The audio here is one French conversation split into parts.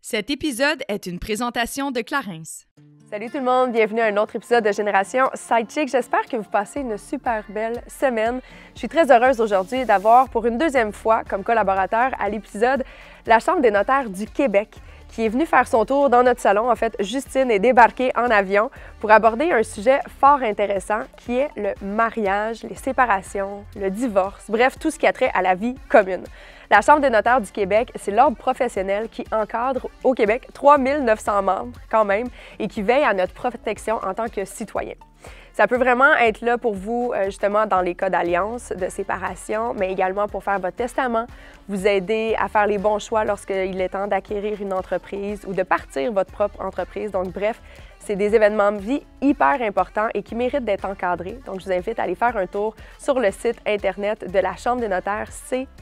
Cet épisode est une présentation de Clarins. Salut tout le monde, bienvenue à un autre épisode de Génération Sidechick. J'espère que vous passez une super belle semaine. Je suis très heureuse aujourd'hui d'avoir pour une deuxième fois comme collaborateur à l'épisode la Chambre des notaires du Québec qui est venue faire son tour dans notre salon. En fait, Justine est débarquée en avion pour aborder un sujet fort intéressant qui est le mariage, les séparations, le divorce, bref, tout ce qui a trait à la vie commune. La Chambre des notaires du Québec, c'est l'ordre professionnel qui encadre au Québec 3900 membres quand même et qui veille à notre protection en tant que citoyen. Ça peut vraiment être là pour vous, justement, dans les cas d'alliance, de séparation, mais également pour faire votre testament, vous aider à faire les bons choix lorsqu'il est temps d'acquérir une entreprise ou de partir votre propre entreprise. Donc, bref, c'est des événements de vie hyper importants et qui méritent d'être encadrés. Donc, je vous invite à aller faire un tour sur le site Internet de la Chambre des notaires,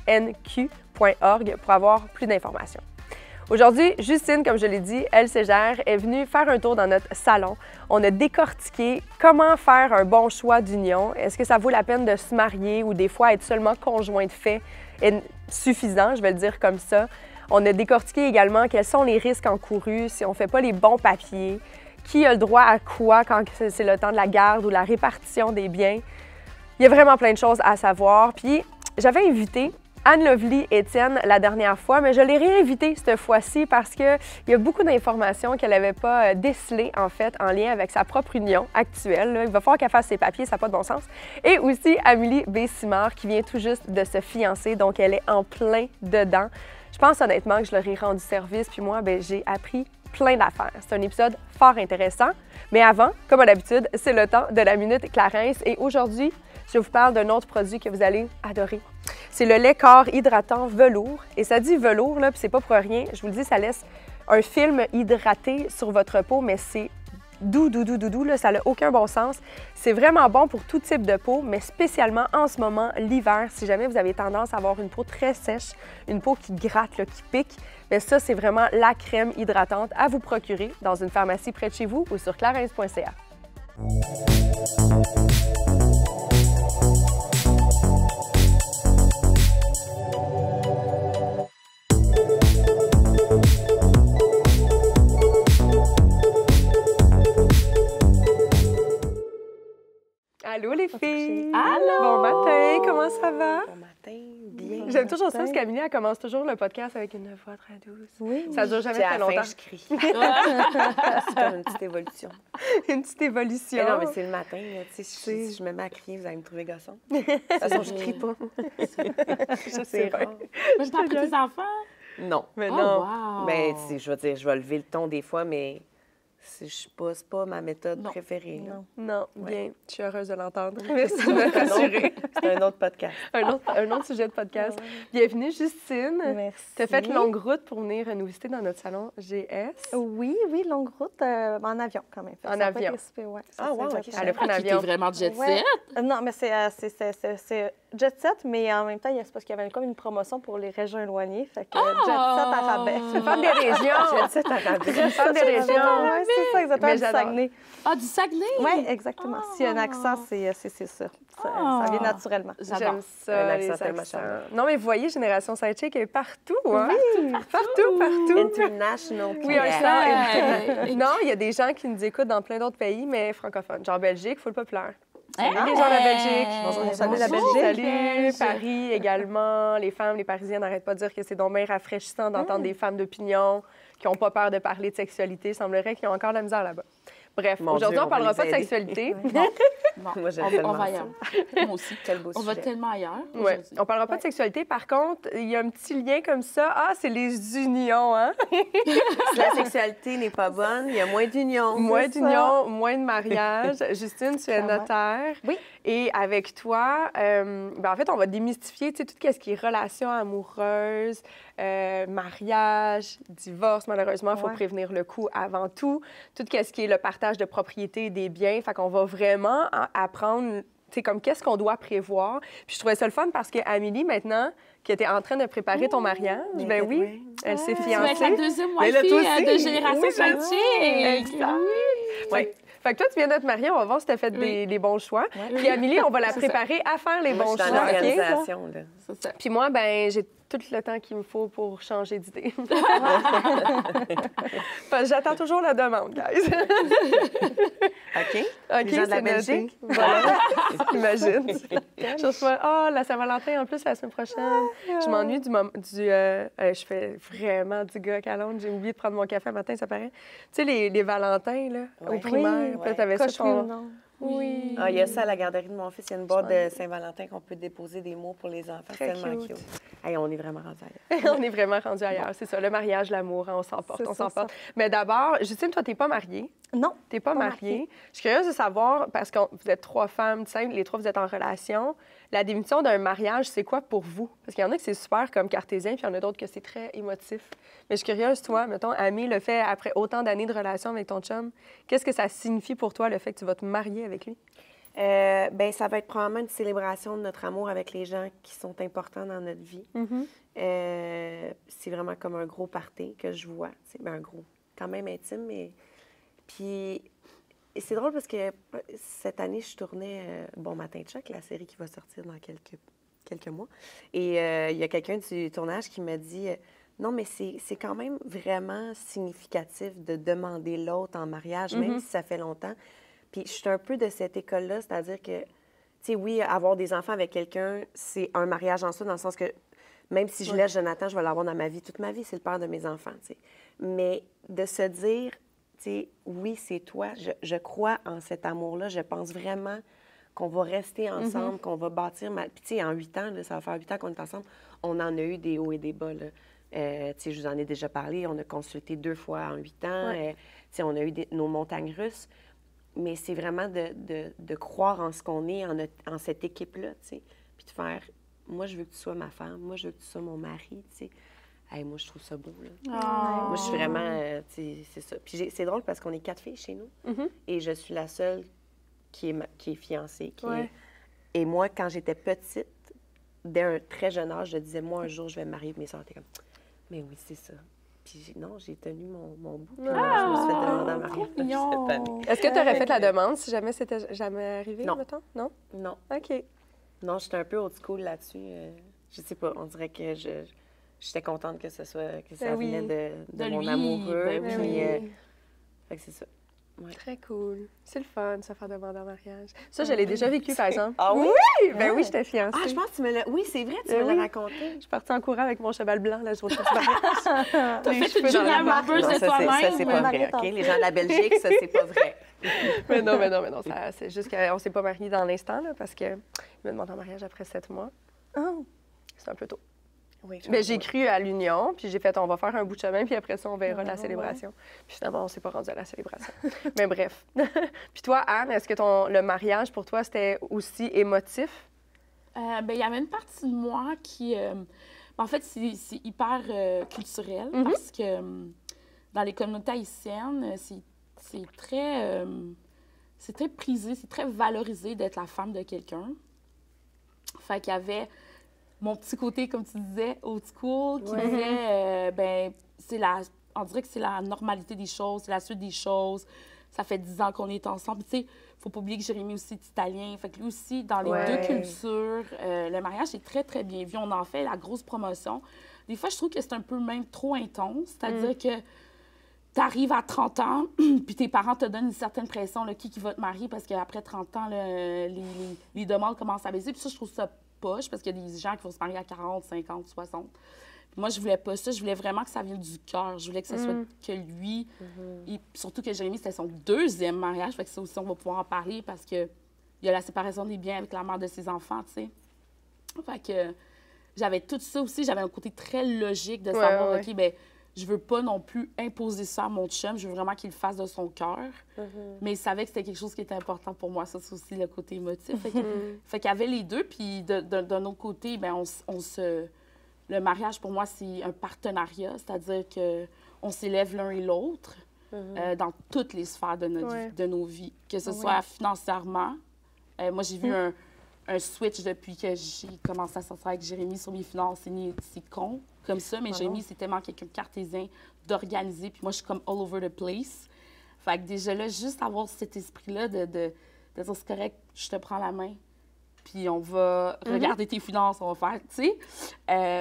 cnq.org, pour avoir plus d'informations. Aujourd'hui, Justine, comme je l'ai dit, elle Ségère, est venue faire un tour dans notre salon. On a décortiqué comment faire un bon choix d'union. Est-ce que ça vaut la peine de se marier ou des fois être seulement conjoint de fait est suffisant, je vais le dire comme ça. On a décortiqué également quels sont les risques encourus si on ne fait pas les bons papiers, qui a le droit à quoi quand c'est le temps de la garde ou la répartition des biens. Il y a vraiment plein de choses à savoir. Puis, j'avais invité Anne-Lovely Étienne la dernière fois, mais je l'ai réinvitée cette fois-ci parce qu'il y a beaucoup d'informations qu'elle n'avait pas décelées, en fait, en lien avec sa propre union actuelle. Là. Il va falloir qu'elle fasse ses papiers, ça n'a pas de bon sens. Et aussi Amélie Bessimard, qui vient tout juste de se fiancer, donc elle est en plein dedans. Je pense honnêtement que je leur ai rendu service, puis moi, j'ai appris plein d'affaires. C'est un épisode fort intéressant. Mais avant, comme à l'habitude, c'est le temps de la Minute Clarins. Et aujourd'hui, je vous parle d'un autre produit que vous allez adorer. C'est le lait corps hydratant velours. Et ça dit velours, là, puis c'est pas pour rien. Je vous le dis, ça laisse un film hydraté sur votre peau, mais c'est doux, là, ça n'a aucun bon sens. C'est vraiment bon pour tout type de peau, mais spécialement en ce moment, l'hiver, si jamais vous avez tendance à avoir une peau très sèche, une peau qui gratte, là, qui pique, bien ça, c'est vraiment la crème hydratante à vous procurer dans une pharmacie près de chez vous ou sur clarins.ca. Allô les filles! Allô! Bon matin, comment ça va? Bon matin, bien. J'aime toujours ça parce qu'Amélie, elle commence toujours le podcast avec une voix très douce. Oui. Ça dure jamais très longtemps. Je crie. C'est comme une petite évolution. Une petite évolution. Mais non, mais c'est le matin. Si je me mets à crier, vous allez me trouver garçon. De toute façon, je crie pas. Je sais pas. Moi, je t'en prie tes enfants? Non. Mais Oh, non. wow. Mais je veux dire, je vais lever le ton des fois, mais c'est pas ma méthode préférée. Là. Non, bien. Je suis heureuse de l'entendre. Merci de me rassurer. C'est un autre podcast. un autre sujet de podcast. Bienvenue, Justine. Merci. Tu as fait une longue route pour venir nous visiter dans notre salon GS. Oui, longue route en avion quand même. En avion. Ouais, Ah, wow, OK. Elle a pris un T'es avion. vraiment jet set? Ouais. Non, mais c'est jet set, mais en même temps, c'est parce qu'il y avait comme une promotion pour les régions éloignées. Fait que jet set à rabais. C'est femme des régions. Jet set à rabais. Femme des régions. Ouais, c'est ça, exactement. Mais Du j'adore. Saguenay. Ah, du Saguenay? Oui, exactement. S'il y a un accent, c'est ça. Ça vient naturellement. J'adore. J'aime Un ça, accent les tellement accents. charmant. Non, mais vous voyez, Génération Sidechick est partout, hein? Oui, partout. International. Oui, un Québec. accent. Non, il y a des gens qui nous écoutent dans plein d'autres pays, mais francophones. Genre Belgique, full populaire. Salut les gens de la Belgique. Bonjour, Salut la bonjour. Belgique. Salut Paris également. Les femmes, les Parisiennes n'arrêtent pas de dire que c'est donc bien rafraîchissant d'entendre des femmes d'opinion qui n'ont pas peur de parler de sexualité. Il semblerait qu'ils ont encore de la misère là-bas. Bref, Mon aujourd'hui, Dieu, on ne parlera va pas de les aider. sexualité. Non. Moi, j'aime on tellement va ça. ailleurs. Moi aussi. Quel beau On va sujet. tellement ailleurs. Ouais. aujourd'hui. On ne parlera pas de sexualité. Par contre, il y a un petit lien comme ça. Ah, c'est les unions, hein? Si la sexualité n'est pas bonne, il y a moins d'union. Moins C'est d'unions, moins de mariage. Justine, tu es Clairement. notaire. Oui. Et avec toi, en fait, on va démystifier tout ce qui est relations amoureuses, mariage, divorce. Malheureusement, il faut Ouais. prévenir le coup avant tout. Tout ce qui est le partage de propriété des biens. Fait qu'on va vraiment apprendre, tu sais, comme qu'est-ce qu'on doit prévoir. Puis je trouvais ça le fun parce qu'Amélie, maintenant, qui était en train de préparer ton mariage, ben oui, elle s'est Tu vas être la fiancée. deuxième Mais là, wifey toi aussi. de Génération Oui, ben Sidechick. Exact. Oui. Fait que toi, tu viens de te marier, on va voir si tu as fait les bons choix. Puis Amélie, on va la préparer à faire les Moi, bons je suis choix. dans OK? l'organisation. là. C'est ça. Puis moi, ben j'ai tout le temps qu'il me faut pour changer d'idée. J'attends toujours la demande, guys. OK? OK, Les gens de la c'est Belgique? noté. Voilà. Imagine. Je reçois, la Saint-Valentin en plus la semaine prochaine. Je m'ennuie je fais vraiment du gars à Londres. J'ai oublié de prendre mon café le matin, ça paraît. Tu sais, les Valentins, là, Ouais. au primaire. Oui, ouais. T'avais ça, Coche-oui, Oui. Ah, il y a ça à la garderie de mon fils. Il y a une boîte m'ennuie. de Saint-Valentin qu'on peut déposer des mots pour les enfants. Très C'est tellement cute. cute. Hey, on est vraiment rendus ailleurs. On est vraiment rendu ailleurs. C'est ça, le mariage, l'amour, hein, on s'emporte, C'est on ça, s'emporte. Mais d'abord, Justine, toi, t'es pas mariée. Non. T'es pas mariée. Je suis curieuse de savoir, parce que vous êtes 3 femmes, tu sais, les 3, vous êtes en relation. La définition d'un mariage, c'est quoi pour vous? Parce qu'il y en a que c'est super comme cartésien, puis il y en a d'autres que c'est très émotif. Mais je suis curieuse, toi, mettons, Amé, le fait, après autant d'années de relation avec ton chum, qu'est-ce que ça signifie pour toi, le fait que tu vas te marier avec lui? Ben, ça va être probablement une célébration de notre amour avec les gens qui sont importants dans notre vie. C'est vraiment comme un gros party que je vois. C'est un gros, quand même intime, mais... Puis, c'est drôle parce que cette année, je tournais Bon Matin Chuck, la série qui va sortir dans quelques mois. Et il y a quelqu'un du tournage qui m'a dit non, mais c'est quand même vraiment significatif de demander l'autre en mariage, même si ça fait longtemps. Puis, je suis un peu de cette école-là, c'est-à-dire que, tu sais, oui, avoir des enfants avec quelqu'un, c'est un mariage en soi, dans le sens que même si je laisse Jonathan, je vais l'avoir dans ma vie toute ma vie, c'est le père de mes enfants, tu sais. Mais de se dire, tu sais, oui, c'est toi, je crois en cet amour-là, je pense vraiment qu'on va rester ensemble, qu'on va bâtir... Puis, tu sais, en 8 ans, là, ça va faire 8 ans qu'on est ensemble, on en a eu des hauts et des bas, là. Tu sais, je vous en ai déjà parlé, on a consulté 2 fois en 8 ans, tu sais, on a eu nos montagnes russes. Mais c'est vraiment de croire en ce qu'on est, en cette équipe-là, tu sais. Puis de faire, moi, je veux que tu sois ma femme, moi, je veux que tu sois mon mari, tu sais. Hey, moi, je trouve ça beau, là. Moi, je suis vraiment, tu sais, c'est ça. Puis c'est drôle parce qu'on est 4 filles chez nous. Et je suis la seule qui est fiancée. Et moi, quand j'étais petite, dès un très jeune âge, je disais, moi, un jour, je vais me marier. Mes soeurs étaient comme, mais oui, c'est ça. Puis non, j'ai tenu mon bout. Puis je me suis fait demander en mariage cette année. Est-ce que tu aurais fait la demande si jamais c'était jamais arrivé, Non. mettons? Non? Non. OK. Non, j'étais un peu old school là-dessus. Je sais pas, on dirait que j'étais contente que ça venait de mon lui, amoureux. ben Puis, oui. fait que c'est ça. Ouais. Très cool. C'est le fun, se faire demander en mariage. Ça, je l'ai déjà vécu, par exemple. Ah oui? Ben oui, j'étais fiancée. Ah, je pense que tu me l'as... Oui, c'est vrai, tu Eh me l'as oui. raconté. Je suis partie en courant avec mon cheval blanc, là, je retrouve du mariage. T'as fait une Julia Roberts Non, de ça, c'est toi-même. pas vrai, OK? Les gens de la Belgique, ça, c'est pas vrai. mais non. C'est juste qu'on s'est pas mariés dans l'instant, là, parce qu'il me demande en mariage après 7 mois. Oh. C'est un peu tôt. Oui, Mais j'ai cru à l'union, puis j'ai fait, on va faire un bout de chemin, puis après ça, on verra la célébration. Puis finalement, on s'est pas rendu à la célébration. Mais bref. Puis toi, Anne, est-ce que le mariage, pour toi, c'était aussi émotif? Ben, il y avait une partie de moi qui... en fait, c'est hyper culturel parce que dans les communautés haïtiennes, c'est très prisé, c'est très valorisé d'être la femme de quelqu'un. Fait qu'il y avait mon petit côté, comme tu disais, old school, qui disait, on dirait que c'est la normalité des choses, c'est la suite des choses. Ça fait 10 ans qu'on est ensemble. Tu sais, faut pas oublier que Jérémy aussi est italien. Fait que lui aussi, dans les deux cultures, le mariage est très, très bien vu. On en fait la grosse promotion. Des fois, je trouve que c'est un peu même trop intense. C'est-à-dire que tu arrives à 30 ans, puis tes parents te donnent une certaine pression, là, qui va te marier, parce qu'après 30 ans, là, les demandes commencent à baisser. Puis ça, je trouve ça poche, parce qu'il y a des gens qui vont se marier à 40, 50, 60. Puis moi, je voulais pas ça. Je voulais vraiment que ça vienne du cœur. Je voulais que ça soit que lui. Et surtout que Jérémy, c'était son 2e mariage. Fait que ça aussi, on va pouvoir en parler, parce qu'il y a la séparation des biens avec la mère de ses enfants, tu sais. Fait que j'avais tout ça aussi. J'avais un côté très logique de savoir, OK, bien, je veux pas non plus imposer ça à mon chum. Je veux vraiment qu'il le fasse de son cœur. Mais il savait que c'était quelque chose qui était important pour moi. Ça, c'est aussi le côté émotif. Fait qu'il y avait les deux. Puis d'un autre côté, bien, le mariage, pour moi, c'est un partenariat. C'est-à-dire qu'on s'élève l'un et l'autre dans toutes les sphères de nos vies. Que ce soit financièrement. Moi, j'ai vu un switch depuis que j'ai commencé à sortir avec Jérémy sur mes finances. C'est con comme ça, mais Jérémy, c'est tellement quelqu'un de cartésien, d'organisé. Puis moi, je suis comme all over the place. Fait que déjà là, juste avoir cet esprit-là de dire, c'est correct, je te prends la main. puis on va regarder tes finances, on va faire, tu sais.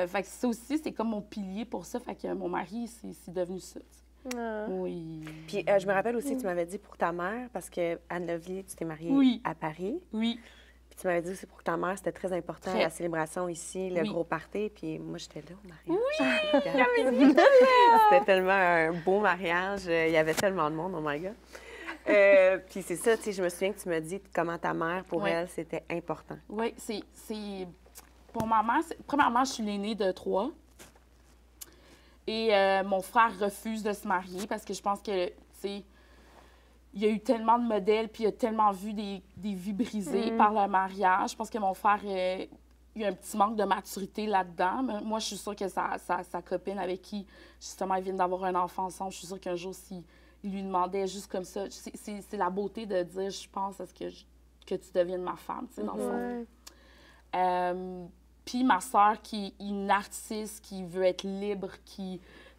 Fait que ça aussi, c'est comme mon pilier pour ça. Fait que mon mari, c'est devenu ça, tu sais. Oui. Puis je me rappelle aussi, tu m'avais dit pour ta mère, parce que Anne Lovely, tu t'es mariée à Paris. Oui. Puis tu m'avais dit aussi pour ta mère, c'était très important, la célébration ici, le gros party. Puis moi, j'étais là au mariage. Oui! C'était tellement un beau mariage. Il y avait tellement de monde, oh my God. Puis c'est ça, tu sais, je me souviens que tu m'as dit comment ta mère, pour elle, c'était important. Oui, c'est... Pour ma mère, premièrement, je suis l'aînée de 3. Et mon frère refuse de se marier parce que je pense que, tu sais, il y a eu tellement de modèles, puis il a tellement vu des vies brisées par le mariage. Je pense que mon frère, il y a un petit manque de maturité là-dedans. Mais moi, je suis sûre que sa copine avec qui, justement, ils viennent d'avoir un enfant ensemble, je suis sûre qu'un jour, s'il lui demandait juste comme ça, c'est la beauté de dire, je pense à ce que tu deviennes ma femme, tu sais, dans le fond. Puis ma sœur, qui est une artiste, qui veut être libre,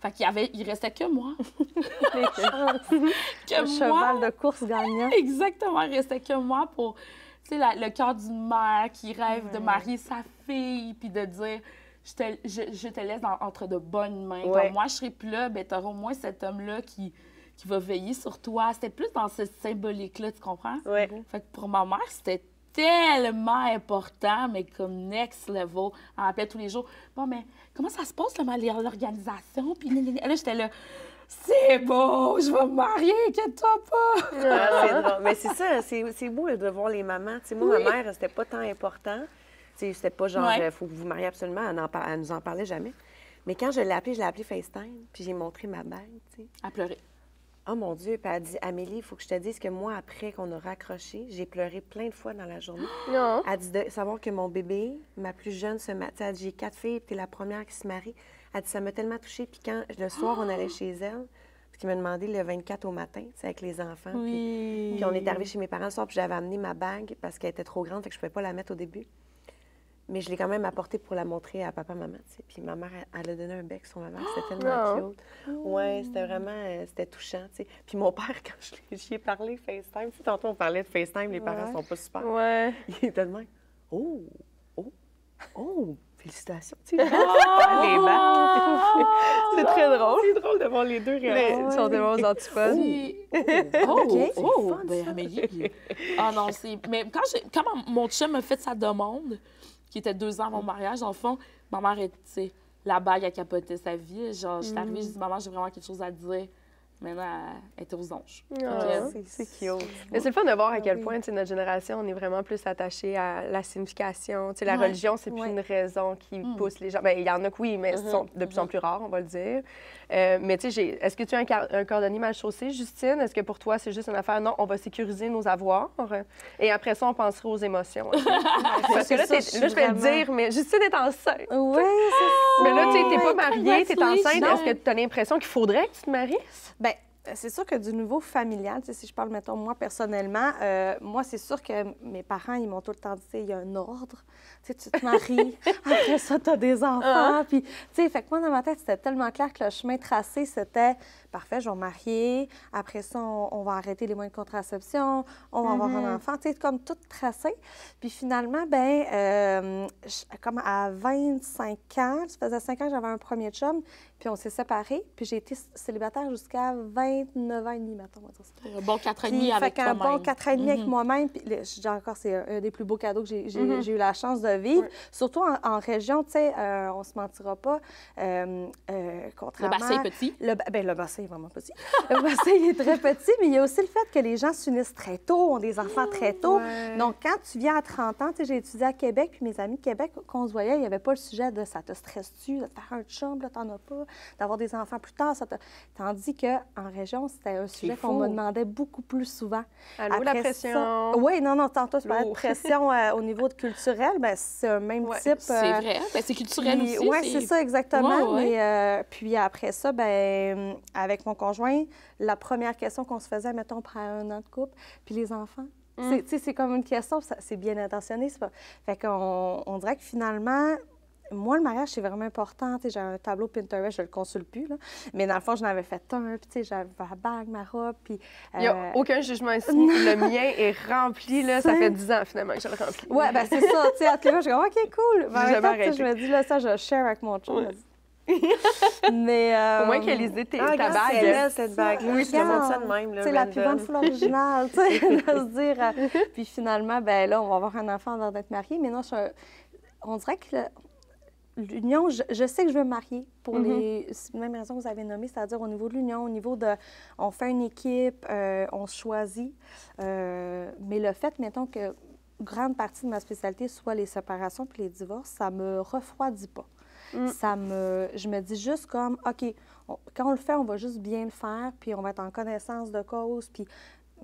Fait il restait que moi. Le cheval de course gagnant. Exactement, il restait que moi pour, tu sais, le cœur d'une mère qui rêve de marier sa fille, puis de dire, je te laisse entre de bonnes mains. Comme moi, je serai plus là, ben t'auras au moins cet homme-là qui va veiller sur toi. C'était plus dans ce symbolique-là, tu comprends? Oui. Fait que pour ma mère, c'était tellement important, mais comme next level. Elle m'appelait tous les jours. Bon, mais comment ça se passe, l'organisation? Puis là, j'étais là, c'est beau, je vais me marier, inquiète-toi pas. C'est drôle. Mais c'est ça, c'est beau de voir les mamans. Tu sais, moi, ma mère, c'était pas tant important. Tu sais, c'était pas genre, faut que vous vous mariez absolument. Elle nous en parlait jamais. Mais quand je l'ai appelée FaceTime, puis j'ai montré ma bague, tu sais. Elle pleurait. Oh mon Dieu, puis elle a dit, Amélie, il faut que je te dise que moi, après qu'on a raccroché, j'ai pleuré plein de fois dans la journée. Non. Elle dit de savoir que mon bébé, ma plus jeune, ce matin, j'ai 4 filles, puis t'es la première qui se marie. Elle dit, ça m'a tellement touchée. Puis quand le soir, on allait chez elle, parce qu'elle m'a demandé le 24 au matin, c'est avec les enfants. Puis on est arrivé chez mes parents le soir, puis j'avais amené ma bague parce qu'elle était trop grande, fait que je pouvais pas la mettre au début. Mais je l'ai quand même apportée pour la montrer à papa, maman, tu sais. Puis ma mère, elle a donné un bec sur ma mère. C'était tellement cute. Oui, c'était vraiment, c'était touchant, tu sais. Puis mon père, quand j'y ai parlé FaceTime, tu sais, tantôt on parlait de FaceTime, les parents sont pas super. Ouais. Il était de même. Oh, félicitations, tu sais. Les bacs. C'est très drôle. C'est drôle de voir les deux réagir. Ils sont tellement aux antipodes. Ben Amélie. Ah non, c'est... Mais quand mon chum a fait sa demande, qui était 2 ans avant mon mariage, en fond, ma mère était, la bague a capoté sa vie. Genre, j'étais arrivée, je dis, maman, j'ai vraiment quelque chose à te dire. Maintenant, elle était aux anges. C'est cute. Mais c'est le fun de voir à quel point, tu sais, notre génération, on est vraiment plus attaché à la signification. Tu sais, la religion, c'est plus une raison qui pousse les gens. Bien, il y en a que oui, mais ce sont de plus en plus rares, on va le dire. Mais tu sais, est-ce que tu as un cordonnier mal chaussé, Justine? Est-ce que pour toi, c'est juste une affaire, non, on va sécuriser nos avoirs et après ça, on pensera aux émotions? Parce que là, je vais le dire, mais Justine est enceinte. Oui, c'est ça. Mais là, tu sais, t'es pas mariée, t'es enceinte. Est-ce que tu as l'impression qu'il faudrait que tu te maries? Bien, c'est sûr que du niveau familial, tu sais, si je parle, mettons, moi, personnellement, moi, c'est sûr que mes parents, ils m'ont tout le temps dit, il y a un ordre. Tu sais, tu te maries, après ça, tu as des enfants. Puis, tu sais, fait que moi, dans ma tête, c'était tellement clair que le chemin tracé, c'était, parfait, je vais me marier. Après ça, on va arrêter les moyens de contraception. On va avoir un enfant. Tu sais, comme tout tracé. Puis finalement, bien, comme à 25 ans, ça faisait 5 ans que j'avais un premier chum, puis on s'est séparés. Puis j'ai été célibataire jusqu'à 29 ans et demi, mettons, on va dire ça. Un bon 4 ans et demi avec toi-même. Un bon 4 ans et demi avec moi-même. Puis je dis encore, c'est un des plus beaux cadeaux que j'ai eu la chance de vivre. Oui. Surtout en région, tu sais, on se mentira pas. Contrairement... Le bassin est petit? Le bassin est vraiment petit. Le bassin il est très petit, mais il y a aussi le fait que les gens s'unissent très tôt, ont des enfants très tôt. Ouais. Donc, quand tu viens à 30 ans, tu sais, j'ai étudié à Québec, puis mes amis de Québec, quand on se voyait, il n'y avait pas le sujet de ça te stresse-tu, de te faire un chum, là, t'en as pas, d'avoir des enfants plus tard. Tandis qu'en région, c'était un sujet qu'on me demandait beaucoup plus souvent. Allô, la pression? Oui, non, tantôt, je parlais de pression au niveau culturel, bien, c'est un même type. C'est vrai, bien, c'est culturel aussi. Oui, c'est ça, exactement. Mais, puis après ça, bien, avec mon conjoint, la première question qu'on se faisait, mettons, après 1 an de couple, puis les enfants. C'est comme une question, c'est bien intentionné. Fait qu'on dirait que finalement, moi, le mariage, c'est vraiment important. J'ai un tableau Pinterest, je ne le consulte plus, là. Mais dans le fond, j'en avais fait un, puis j'avais ma bague, ma robe, puis... Il n'y a aucun jugement ici. Le mien est rempli, là. Ça fait 10 ans, finalement, que je le remplis. Oui, bien, c'est ça. Tu sais, à tous les fois, je suis comme, OK, cool. J'ai jamais arrêté. Je me dis, là, ça, je le share avec mon chum. Mais... Au moins qu'elle ait ta bague. C'est belle, cette bague-là. Oui, je te montre ça de même, là. C'est la plus bonne fleur originale, tu sais, de se dire... Puis finalement, ben là, on va avoir un enfant avant d'être mariés. Mais non, on dirait que l'union, je sais que je veux me marier pour les mêmes raisons que vous avez nommées, c'est-à-dire au niveau de l'union, au niveau de... On fait une équipe, on se choisit. Mais le fait, mettons, que grande partie de ma spécialité soit les séparations puis les divorces, ça me refroidit pas. Je me dis juste comme, OK, quand on le fait, on va juste bien le faire, puis on va être en connaissance de cause, puis...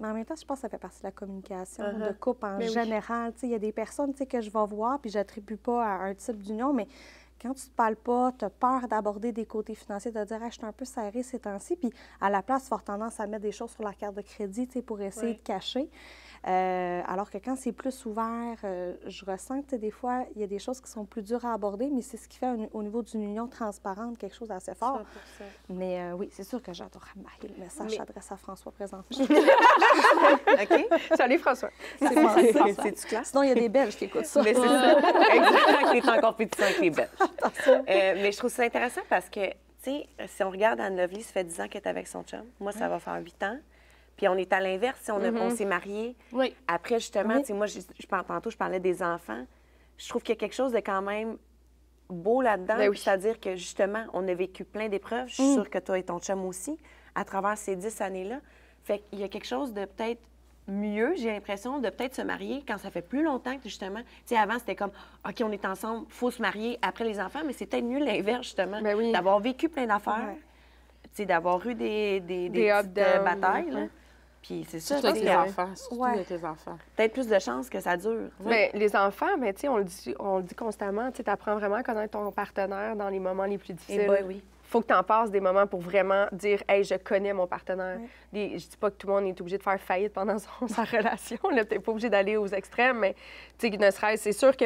Mais en même temps, je pense que ça fait partie de la communication de couple en général. Il y a des personnes que je vais voir, puis je n'attribue pas à un type d'union, mais quand tu ne te parles pas, tu as peur d'aborder des côtés financiers, de dire hey, « je suis un peu serrée ces temps-ci », puis à la place, tu as tendance à mettre des choses sur la carte de crédit pour essayer de cacher. Alors que quand c'est plus ouvert, je ressens que des fois, il y a des choses qui sont plus dures à aborder, mais c'est ce qui fait au niveau d'une union transparente quelque chose d'assez fort. 100%. Mais oui, c'est sûr que j'adorerais me marier. Le message s'adresse à François présentement. OK. Salut François. C'est-tu classe? Sinon, il y a des Belges qui écoutent ça. Mais c'est ça. Exactement, qui est en compétition avec les Belges. Mais je trouve ça intéressant parce que, tu sais, si on regarde Anne Lovely, ça fait 10 ans qu'elle est avec son chum. Moi, ça va faire 8 ans. Puis on est à l'inverse, on s'est mariés. Oui. Après, justement, tu sais, moi, tantôt, je parlais des enfants. Je trouve qu'il y a quelque chose de quand même beau là-dedans. Ben oui. C'est-à-dire que, justement, on a vécu plein d'épreuves. Je suis sûre que toi et ton chum aussi, à travers ces 10 années-là. Fait qu'il y a quelque chose de peut-être mieux, j'ai l'impression, de peut-être se marier quand ça fait plus longtemps que, justement... Tu sais, avant, c'était comme, OK, on est ensemble, il faut se marier après les enfants, mais c'est peut-être mieux l'inverse, justement. Ben oui. D'avoir vécu plein d'affaires, tu sais, d'avoir eu des petites batailles, là. Puis c'est ça, surtout avec les enfants. Surtout avec les enfants. Peut-être plus de chances que ça dure. Mais les enfants, mais tu sais, on le dit constamment, tu apprends vraiment à connaître ton partenaire dans les moments les plus difficiles. Eh bien, oui. Faut que tu en passes des moments pour vraiment dire « Hey, je connais mon partenaire. » Je dis pas que tout le monde est obligé de faire faillite pendant sa relation. Là, t'es pas obligé d'aller aux extrêmes, mais tu sais, ne serait-ce, c'est sûr que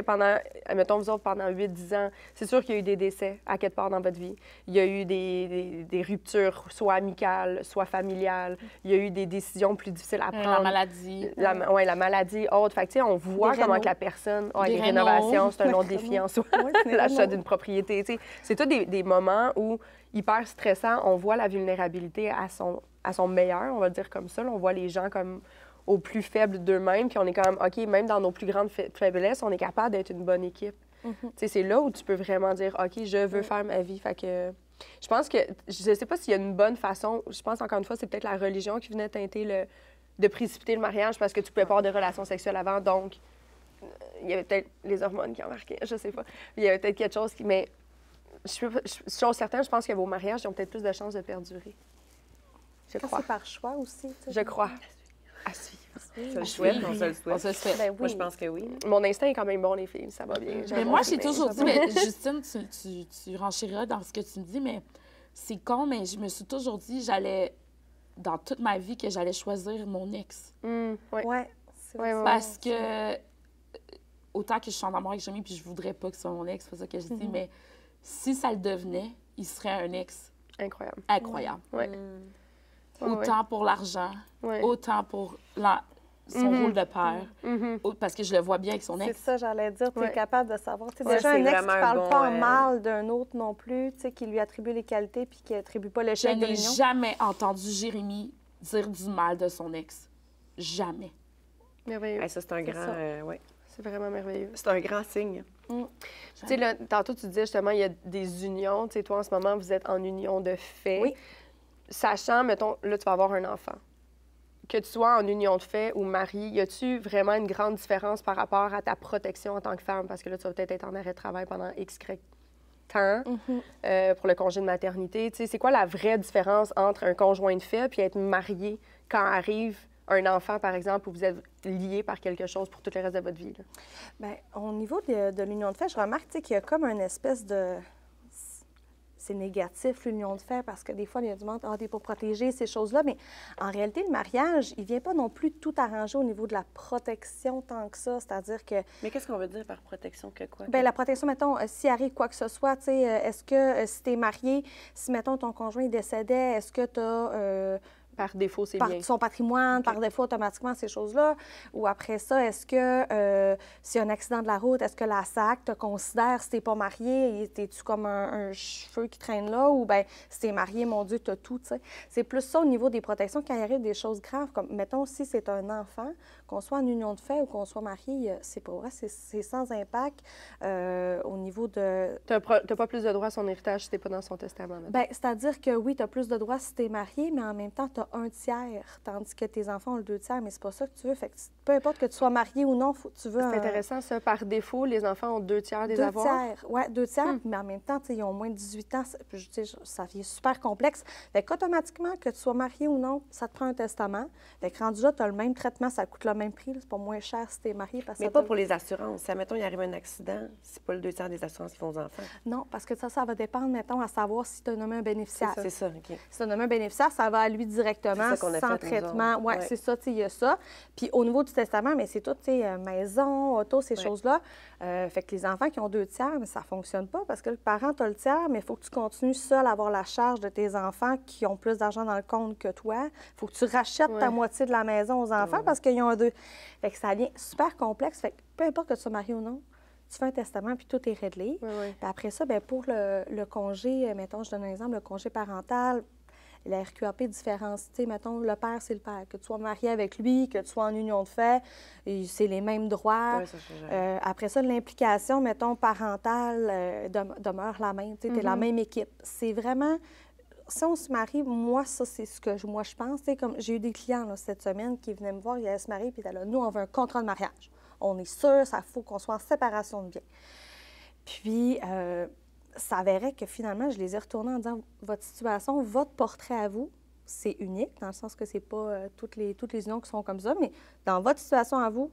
mettons, vous autres, pendant 8-10 ans, c'est sûr qu'il y a eu des décès à quelque part dans votre vie. Il y a eu des ruptures, soit amicales, soit familiales. Il y a eu des décisions plus difficiles à prendre. La maladie. La maladie, autre. Fait que, tu sais, on voit comment que la personne... les rénovations, c'est un autre défi en soi. L'achat d'une propriété, tu sais. C'est tous des moments où hyper stressant, on voit la vulnérabilité à son meilleur, on va le dire comme ça. Là, on voit les gens comme au plus faible d'eux-mêmes, puis on est quand même, OK, même dans nos plus grandes faiblesses, on est capable d'être une bonne équipe. Tu sais, c'est là où tu peux vraiment dire, OK, je veux faire ma vie. Fait que je pense que, je sais pas s'il y a une bonne façon, je pense encore une fois, c'est peut-être la religion qui venait teinter de précipiter le mariage parce que tu pouvais pas avoir de relations sexuelles avant, donc il y avait peut-être les hormones qui embarquaient, je sais pas. Il y avait peut-être quelque chose qui... Mais chose certaine, je pense que vos mariages ils ont peut-être plus de chances de perdurer. Je crois. C'est par choix aussi. Je crois. À suivre. On se le souhaite, on se le souhaite. On se le souhaite. Ben oui. Moi, je pense que oui. Mon instinct est quand même bon, les filles. Ça va bien. Mais moi, j'ai toujours dit, mais Justine, tu renchériras dans ce que tu me dis, mais c'est con, mais je me suis toujours dit, dans toute ma vie, que j'allais choisir mon ex. Parce que, autant que je suis en amour avec Jérémy, puis je voudrais pas que ce soit mon ex, c'est pas ça que je dis, mais si ça le devenait, il serait un ex incroyable. Ouais. Autant pour l'argent, autant pour son rôle de père, parce que je le vois bien avec son ex. C'est ça, j'allais dire, tu es capable de savoir. Déjà, un ex qui ne parle pas en mal d'un autre non plus, qui lui attribue les qualités puis qui attribue pas l'échec de l'union. Je n'ai jamais entendu Jérémy dire du mal de son ex. Jamais. Merveilleux. Ça, c'est un grand... C'est vraiment merveilleux. C'est un grand signe. Tu sais, là, tantôt, tu disais justement, il y a des unions. Tu sais, toi, en ce moment, vous êtes en union de fait. Oui. Sachant, mettons, là, tu vas avoir un enfant. Que tu sois en union de fait ou marié, y a-tu vraiment une grande différence par rapport à ta protection en tant que femme? Parce que là, tu vas peut-être être en arrêt de travail pendant X temps pour le congé de maternité. Tu sais, c'est quoi la vraie différence entre un conjoint de fait puis être marié quand arrive un enfant, par exemple, où vous êtes liés par quelque chose pour tout le reste de votre vie? Là? Bien, au niveau de l'union de fait, je remarque qu'il y a comme une espèce de... c'est négatif, l'union de fait, parce que des fois, il y a du monde, ah, t'es pour protéger ces choses-là. Mais en réalité, le mariage, il ne vient pas non plus tout arranger au niveau de la protection tant que ça. C'est-à-dire que. Mais qu'est-ce qu'on veut dire par protection que quoi? Bien, la protection, mettons, s'il arrive quoi que ce soit, tu sais, est-ce que si tu es marié, si, mettons, ton conjoint est décédait, est-ce que tu as. Par défaut, c'est par bien. son patrimoine, par défaut, automatiquement, ces choses-là. Ou après ça, est-ce que s'il y a un accident de la route, est-ce que la SAC te considère, si tu n'es pas marié, es-tu comme un cheveu qui traîne là? Ou bien, si tu es marié, mon Dieu, tu as tout, tu sais. C'est plus ça au niveau des protections quand il arrive des choses graves. Comme, mettons, si c'est un enfant, qu'on soit en union de fait ou qu'on soit marié, c'est pas vrai, c'est sans impact au niveau de... Tu n'as pas plus de droits à son héritage si tu n'es pas dans son testament. Bien, c'est-à-dire que oui, tu as plus de droits si tu es marié, mais en même temps, tu as 1/3, tandis que tes enfants ont le 2/3, mais c'est pas ça que tu veux. Fait que peu importe que tu sois marié ou non, tu veux C'est intéressant, ça. Par défaut, les enfants ont 2/3 des avoirs. 2/3, oui, 2/3, mais en même temps, ils ont moins de 18 ans. Ça devient super complexe. Fait qu'automatiquement, que tu sois marié ou non, ça te prend un testament. Fait que rendu là, tu as le même traitement, ça coûte le même prix. C'est pas moins cher si tu es marié. Parce que Mais pas pour les assurances. Si, admettons, il arrive un accident, c'est pas le 2/3 des assurances qui font aux enfants. Non, parce que ça va dépendre, mettons, à savoir si tu as nommé un bénéficiaire. C'est ça, OK. Si tu as nommé un bénéficiaire, ça va à lui directement, C'est ça qu'on a sans fait, nous traitement. autres. Oui, Ouais. c'est ça, il y a ça. Puis au niveau du testament, mais c'est tout, tu sais, maison, auto, ces choses-là. Fait que les enfants qui ont 2/3, mais ça ne fonctionne pas parce que le parent, tu as le tiers, mais il faut que tu continues seul à avoir la charge de tes enfants qui ont plus d'argent dans le compte que toi. Il faut que tu rachètes ta moitié de la maison aux enfants parce qu'ils ont un 2. Fait que ça devient super complexe. Fait que peu importe que tu sois marié ou non, tu fais un testament, puis tout est réglé. Puis après ça, bien, pour le congé, mettons, je donne un exemple, le congé parental, la RQAP différencie, mettons, le père, c'est le père. Que tu sois marié avec lui, que tu sois en union de fait, c'est les mêmes droits. Ouais, ça, je Après ça, l'implication, mettons, parentale demeure la même. Tu es la même équipe. C'est vraiment... Si on se marie, moi, ça, c'est ce que moi, je pense. Comme j'ai eu des clients là, cette semaine qui venaient me voir, ils allaient se marier, puis ils étaient là, nous, on veut un contrat de mariage. On est sûr, ça faut qu'on soit en séparation de biens. Puis, ça avérait que finalement, je les ai retournés en disant, votre situation, votre portrait à vous, c'est unique, dans le sens que c'est pas toutes les unions qui sont comme ça, mais dans votre situation à vous,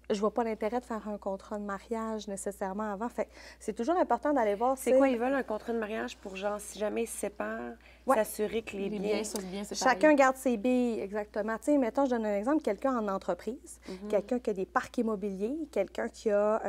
je vois pas l'intérêt de faire un contrat de mariage nécessairement avant. Fait que c'est toujours important d'aller voir... C'est quoi, ils veulent un contrat de mariage pour, genre, si jamais ils se séparent, s'assurer que les biens... sont bien séparés. Chacun garde ses billes, exactement. Tu sais, mettons, je donne un exemple, quelqu'un en entreprise, quelqu'un qui a des parcs immobiliers, quelqu'un qui a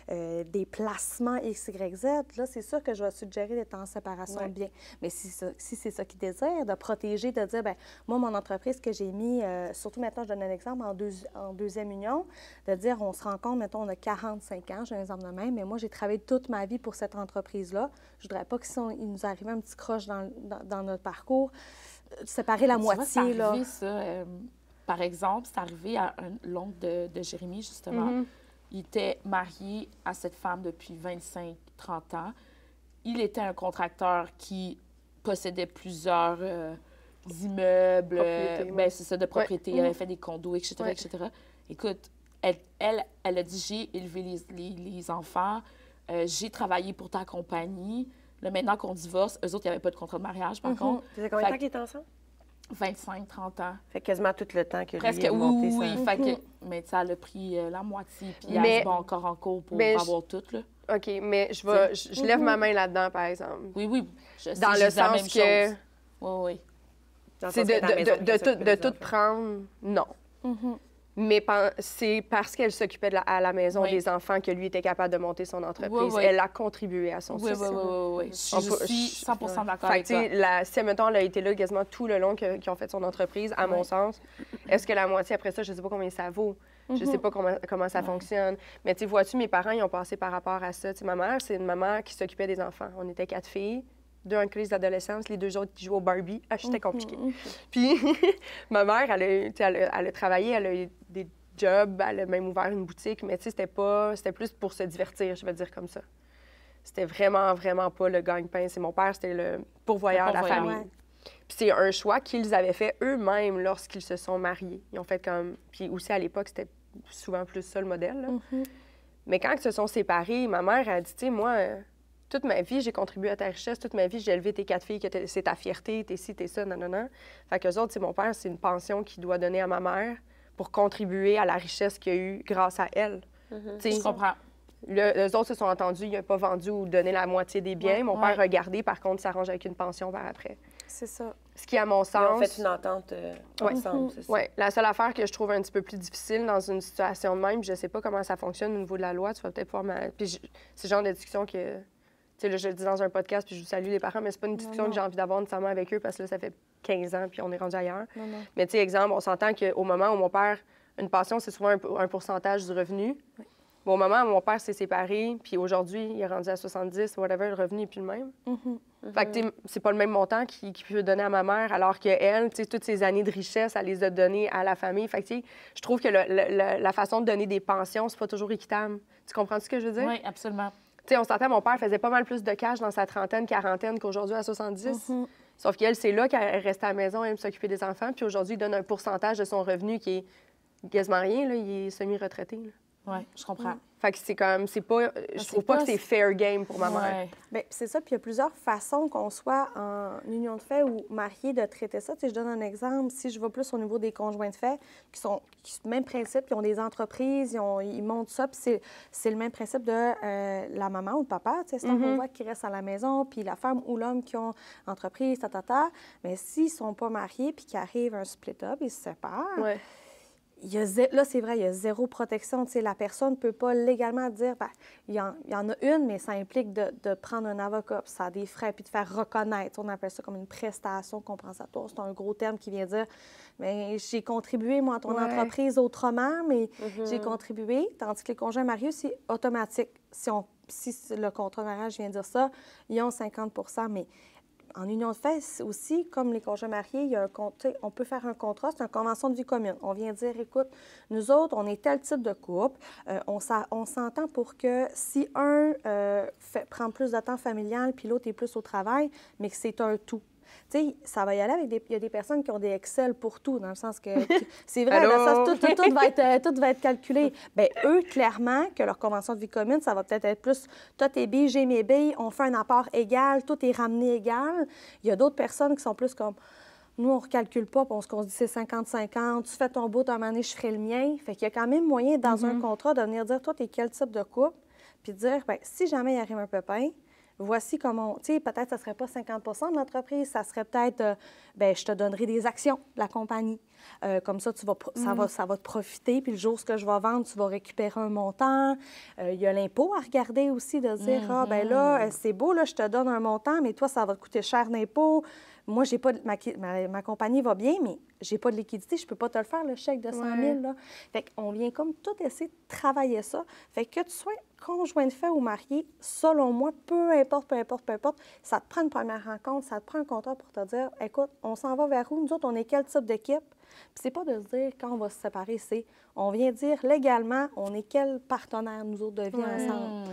des placements XYZ, là, c'est sûr que je vais suggérer d'être en séparation de biens. Mais si c'est ça qu'ils désirent, de protéger, de dire, bien, moi, mon entreprise que j'ai mis, surtout maintenant, je donne un exemple, en deuxième union, de dire, on se rend compte, mettons, on a 45 ans, j'ai un exemple de même, mais moi, j'ai travaillé toute ma vie pour cette entreprise-là. Je voudrais pas qu'il nous arrive un petit croche dans notre parcours, séparer la moitié, là. Arrivé, ça, par exemple, c'est arrivé à l'oncle de Jérémy, justement. Il était marié à cette femme depuis 25-30 ans. Il était un contracteur qui possédait plusieurs immeubles, c'est ça, de propriété. Il avait fait des condos, etc., etc. Écoute, elle a dit, j'ai élevé les enfants, j'ai travaillé pour ta compagnie. Là, maintenant qu'on divorce, eux autres, il n'y avait pas de contrat de mariage, par contre. Ça fait combien de temps qu'ils étaient ensemble? 25-30 ans. Fait quasiment tout le temps que Presque, lui a monté ça. oui. Fait que, mais ça a pris la moitié, puis elle se bat encore en cours pour avoir tout, là. OK, mais je lève ma main là-dedans, par exemple. Oui. Dans le sens que... Oui. C'est de tout prendre, non. Mais c'est parce qu'elle s'occupait à la maison des enfants que lui était capable de monter son entreprise. Elle a contribué à son succès. Oui. Je suis 100% d'accord avec toi. Si, mettons, elle a été là quasiment tout le long qu'ils ont fait son entreprise, à mon sens, est-ce que la moitié après ça, je ne sais pas combien ça vaut. Je ne sais pas comment ça fonctionne. Mais tu vois-tu, mes parents, ils ont passé par rapport à ça. Ma mère, c'est une maman qui s'occupait des enfants. On était 4 filles. 2 en crise d'adolescence, les 2 autres qui jouaient au Barbie. C'était compliqué. Puis ma mère, elle a travaillé, elle a eu des jobs, elle a même ouvert une boutique, mais c'était plus pour se divertir, je vais dire comme ça. C'était vraiment, vraiment pas le gagne-pain. C'est mon père, c'était le pourvoyeur de la famille. Puis c'est un choix qu'ils avaient fait eux-mêmes lorsqu'ils se sont mariés. Ils ont fait comme... Puis aussi, à l'époque, c'était souvent plus ça, le modèle. Là. Mais quand ils se sont séparés, ma mère a dit, tu sais, moi... toute ma vie, j'ai contribué à ta richesse. Toute ma vie, j'ai élevé tes 4 filles, que c'est ta fierté, t'es ci, t'es ça, non. Fait qu'eux autres, mon père, c'est une pension qu'il doit donner à ma mère pour contribuer à la richesse qu'il y a eu grâce à elle. Je comprends. Eux autres se sont entendus, il n'a pas vendu ou donné la moitié des biens. Ouais, Mon père a gardé, par contre, s'arrange avec une pension par après. C'est ça. Ce qui, à mon Ils ont sens... fait une entente ensemble, c'est ça. Oui, la seule affaire que je trouve un petit peu plus difficile dans une situation de même, je sais pas comment ça fonctionne au niveau de la loi, tu vas peut-être pouvoir... Puis c'est le genre de discussion que... Tu sais, là, je le dis dans un podcast, puis je vous salue les parents, mais c'est pas une discussion que j'ai envie d'avoir nécessairement avec eux, parce que là, ça fait 15 ans, puis on est rendu ailleurs. Non. Mais tu sais, exemple, on s'entend qu'au moment où mon père... Une pension, c'est souvent un pourcentage du revenu. Oui. Bon, au moment où mon père s'est séparé, puis aujourd'hui, il est rendu à 70, whatever, le revenu n'est plus le même. Fait que, tu sais, c'est pas le même montant qu'il peut donner à ma mère, alors qu'elle, tu sais, toutes ses années de richesse, elle les a données à la famille. Fait que, tu sais, je trouve que la façon de donner des pensions, c'est pas toujours équitable. Tu comprends ce que je veux dire? Oui, absolument. Tu sais, on s'entend, mon père faisait pas mal plus de cash dans sa trentaine, quarantaine qu'aujourd'hui à 70. Sauf qu'elle, c'est là qu'elle restait à la maison, elle aime s'occuper des enfants. Puis aujourd'hui, il donne un pourcentage de son revenu qui est quasiment rien, là. Il est semi-retraité, là. Oui, je comprends. Fait que c'est comme, c'est pas, je trouve pas que c'est fair game pour ma mère. Ouais. Bien, c'est ça. Puis il y a plusieurs façons qu'on soit en union de fait ou marié de traiter ça. Tu sais, je donne un exemple. Si je vais plus au niveau des conjoints de fait, qui sont le même principe, ils ont des entreprises, ils montent ça, puis c'est le même principe de la maman ou le papa. Tu sais, c'est un conjoint qui reste à la maison, puis la femme ou l'homme qui ont entreprise, Mais s'ils sont pas mariés, puis qu'il arrive un split-up, ils se séparent. Ouais. Là, c'est vrai, il y a zéro protection. Tu sais, la personne ne peut pas légalement dire, bien, il y en a une, mais ça implique de prendre un avocat, puis ça a des frais, puis de faire reconnaître. On appelle ça comme une prestation compensatoire. C'est un gros terme qui vient dire, bien, j'ai contribué, moi, à ton entreprise autrement, mais j'ai contribué, tandis que les conjoints mariés, c'est automatique. Si le contrat de mariage vient dire ça, ils ont 50 mais en union de fait aussi, comme les conjoints mariés, il y a on peut faire un contrat, c'est une convention de vie commune. On vient dire, écoute, nous autres, on est tel type de couple, on s'entend pour que si un prend plus de temps familial puis l'autre est plus au travail, mais que c'est un tout. Tu sais, ça va y aller avec il y a des personnes qui ont des Excel pour tout, dans le sens que c'est vrai, dans le sens tout va être calculé. Bien, eux, clairement, que leur convention de vie commune, ça va peut-être être plus toi tes billes, j'ai mes billes, on fait un apport égal, tout est ramené égal. Il y a d'autres personnes qui sont plus comme nous, on ne recalcule pas, puis on se dit c'est 50-50, tu fais ton bout, à un moment donné, je ferai le mien. Fait qu'il y a quand même moyen, dans un contrat, de venir dire toi, t'es quel type de couple, puis de dire, bien, si jamais il arrive un pépin, voici comment, tu sais, peut-être ça ne serait pas 50 de l'entreprise, ça serait peut-être, bien, je te donnerai des actions de la compagnie. Comme ça, ça va te profiter, puis le jour où je vais vendre, tu vas récupérer un montant. Il y a l'impôt à regarder aussi, de dire, ah, bien là, c'est beau, là, je te donne un montant, mais toi, ça va te coûter cher d'impôt. Moi, j'ai pas ma compagnie va bien, mais j'ai pas de liquidité, je peux pas te le faire, le chèque de 100 000. Là. Fait qu'on vient comme tout essayer de travailler ça. Fait que tu sois conjoint de fait ou marié, selon moi, peu importe, ça te prend une première rencontre, ça te prend un contrat pour te dire, écoute, on s'en va vers où? Nous autres, on est quel type d'équipe? Puis c'est pas de se dire, quand on va se séparer, c'est, on vient dire légalement, on est quel partenaire, nous autres, de vie ensemble.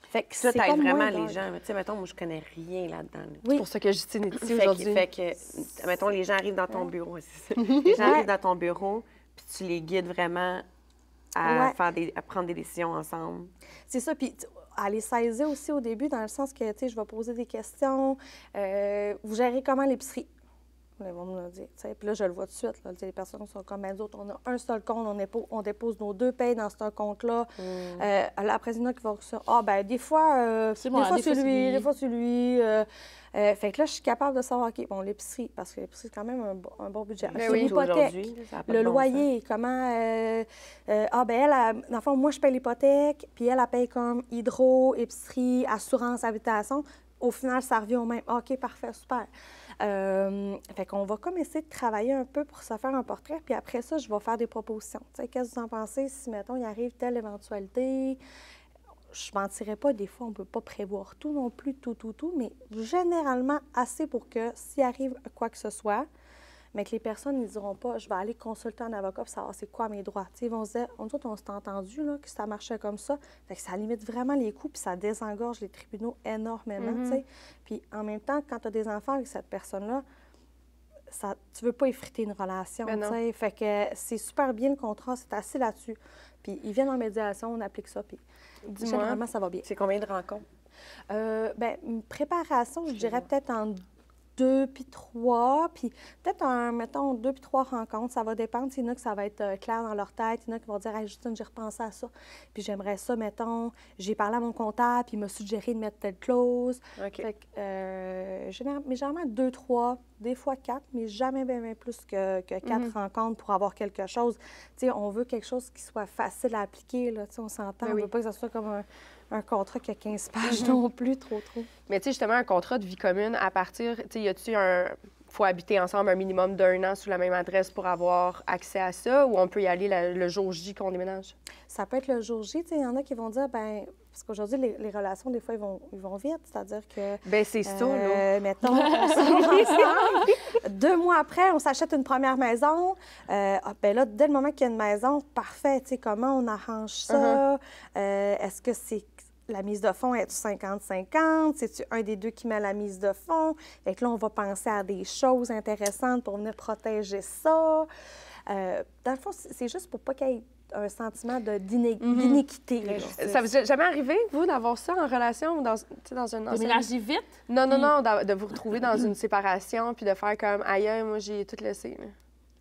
Fait que ça t'aide comme vraiment moins les gens. Tu sais, mettons, moi, je connais rien là-dedans. C'est pour ça que Justine est ici aujourd'hui. Fait que, mettons, les gens arrivent dans ton bureau, c'est ça. Les gens arrivent dans ton bureau, puis tu les guides vraiment à prendre des décisions ensemble. C'est ça, puis à les saisir aussi au début, dans le sens que, tu sais, je vais poser des questions. Vous gérez comment l'épicerie? Ils vont me le dire. Puis là, je le vois tout de suite. Là, les personnes sont comme, ben, d'autres, on a un seul compte, on dépose nos 2 payes dans ce compte-là. Là, après, il y en a qui vont dire, ah, ben des fois, c'est lui, des fois, c'est lui. Fait que là, je suis capable de savoir, OK, bon, l'épicerie, parce que l'épicerie, c'est quand même un bon budget. L'hypothèque, le loyer, comment... ben elle, dans le fond, moi, je paye l'hypothèque, puis elle paye comme hydro, épicerie, assurance, habitation. Au final, ça revient au même. OK, parfait, super. Fait qu'on va comme essayer de travailler un peu pour se faire un portrait, puis après ça, je vais faire des propositions. Tu sais, qu'est-ce que vous en pensez si, mettons, il arrive telle éventualité? Je ne mentirais pas, des fois, on ne peut pas prévoir tout non plus, tout, mais généralement assez pour que s'il arrive quoi que ce soit, mais que les personnes ne diront pas, je vais aller consulter un avocat pour savoir c'est quoi mes droits. T'sais, ils vont se dire, on s'est entendu là, que ça marchait comme ça. Fait que ça limite vraiment les coûts, puis ça désengorge les tribunaux énormément. T'sais. Puis en même temps, quand tu as des enfants avec cette personne-là, tu ne veux pas effriter une relation. Fait que c'est super bien le contrat, c'est assis là-dessus. Puis ils viennent en médiation, on applique ça, puis généralement, ça va bien. C'est combien de rencontres? Une préparation, je dirais peut-être en 2 puis 3, puis peut-être, mettons, 2 puis 3 rencontres. Ça va dépendre. Il y en a que ça va être clair dans leur tête. Il y en a qui vont dire « Hey, Justine, j'ai repensé à ça. Puis j'aimerais ça, mettons, j'ai parlé à mon comptable, puis il m'a suggéré de mettre telle clause. OK. Fait que, généralement 2, 3, des fois 4, mais jamais bien plus que 4 rencontres pour avoir quelque chose. Tu sais, on veut quelque chose qui soit facile à appliquer, là. Tu sais, on s'entend. On veut pas que ça soit comme un contrat qui a 15 pages non plus, trop. Mais tu sais, justement, un contrat de vie commune, à partir, tu sais, y a-tu faut habiter ensemble un minimum d'1 an sous la même adresse pour avoir accès à ça, ou on peut y aller le jour J qu'on déménage? Ça peut être le jour J. Il y en a qui vont dire, ben parce qu'aujourd'hui, les relations, des fois, ils vont vite. C'est-à-dire que... Bien, c'est ça, là. Mettons, on sort ensemble. 2 mois après, on s'achète une première maison. Ben là, dès le moment qu'il y a une maison, parfait. Tu sais, comment on arrange ça? Est-ce que c'est... La mise de fonds est 50-50? C'est-tu un des deux qui met la mise de fonds? Fait que là, on va penser à des choses intéressantes pour venir protéger ça. Dans le fond, c'est juste pour pas qu'il y ait un sentiment d'inéquité. Ça vous est jamais arrivé, vous, d'avoir ça en relation ou dans une ancienne... Déménager vite? Non, de vous retrouver dans une séparation puis de faire comme « Aïe, moi, j'ai tout laissé. »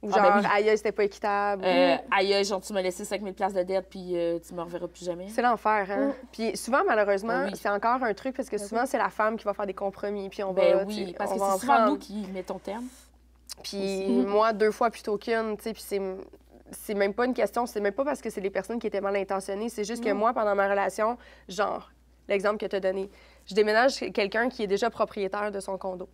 Ou genre ben oui. « Aïe, c'était pas équitable. » Aïe, genre, tu m'as laissé 5 000 de dette, puis tu me reverras plus jamais. C'est l'enfer, hein? Puis souvent, malheureusement, oui. c'est encore un truc parce que souvent, c'est la femme qui va faire des compromis, puis on Ben va... oui, parce on que va en c'est souvent prendre. nous qui mettons terme. Puis moi, 2 fois plutôt qu'une, tu sais, puis c'est même pas une question, c'est même pas parce que c'est les personnes qui étaient mal intentionnées, c'est juste que moi, pendant ma relation, genre, l'exemple que tu as donné, je déménage quelqu'un qui est déjà propriétaire de son condo.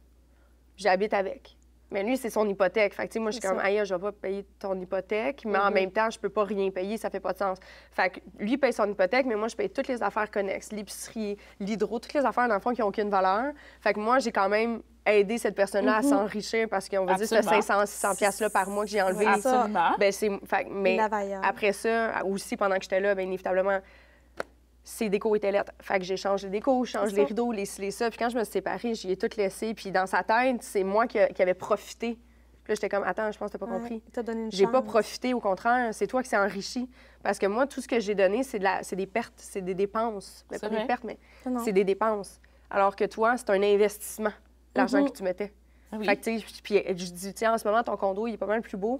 J'habite avec. Mais lui, c'est son hypothèque. Fait que, tu sais, moi, je suis comme, aïe, je vais pas payer ton hypothèque, mais en même temps, je peux pas rien payer, ça fait pas de sens. Fait que lui paye son hypothèque, mais moi, je paye toutes les affaires connexes, l'épicerie, l'hydro, toutes les affaires, dans le fond, qui n'ont aucune valeur. Fait que moi, j'ai quand même aidé cette personne-là à s'enrichir parce qu'on va dire ce 500-600 piastres-là par mois que j'ai enlevé. Absolument. Ben, mais Lavailleur. après ça, aussi, pendant que j'étais là, bien inévitablement, ses décos étaient lettres. Fait que j'ai changé les décos, je change les rideaux, les ça. Puis quand je me suis séparée, j'y ai tout laissé. Puis dans sa tête, c'est moi qui avait profité. Puis là, j'étais comme, attends, je pense que t'as pas compris. T'as donné une J'ai pas chance. profité, au contraire, c'est toi qui s'est enrichi. Parce que moi, tout ce que j'ai donné, c'est des pertes, c'est des dépenses. Ben, pas vrai? des pertes, mais Non. c'est des dépenses. Alors que toi, c'est un investissement, l'argent que tu mettais. Ah oui. Fait que, tu sais, puis je dis, tiens, en ce moment, ton condo, il est pas mal plus beau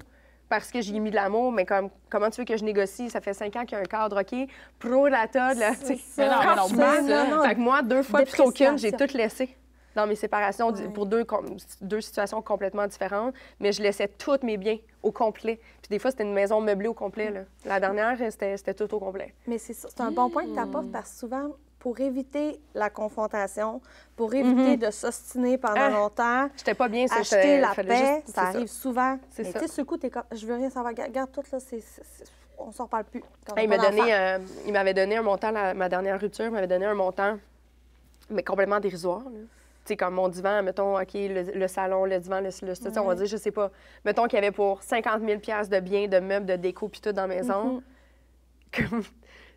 parce que j'y ai mis de l'amour, mais comment tu veux que je négocie? Ça fait 5 ans qu'il y a un cadre, OK? Pro rata, là, tu sais. Mais non, Quand mais tu non, bannes, mais là. non. Fait que moi, 2 fois plutôt qu'une, j'ai Dépréciation. tout laissé dans mes séparations pour deux situations complètement différentes, mais je laissais tous mes biens au complet. Puis des fois, c'était une maison meublée au complet, là. La dernière, c'était tout au complet. Mais c'est un bon point que tu apportes parce que souvent, pour éviter la confrontation, pour éviter de s'ostiner pendant longtemps, J'étais pas bien, ça. acheter la fallait paix, juste- ça c'est arrive souvent. C'est Mais ça. tu sais, ce coup, t'es comme, je veux rien savoir. Garde tout, là, on s'en reparle plus. Quand on Ah, a pas d'enfant. il m'avait donné un montant, ma dernière rupture, m'avait donné un montant, mais complètement dérisoire. Tu sais, comme mon divan, mettons, OK, le salon, le divan, ça, on va dire, je sais pas. Mettons qu'il y avait pour 50 000 de biens, de meubles, de déco, puis tout dans la maison. Comme,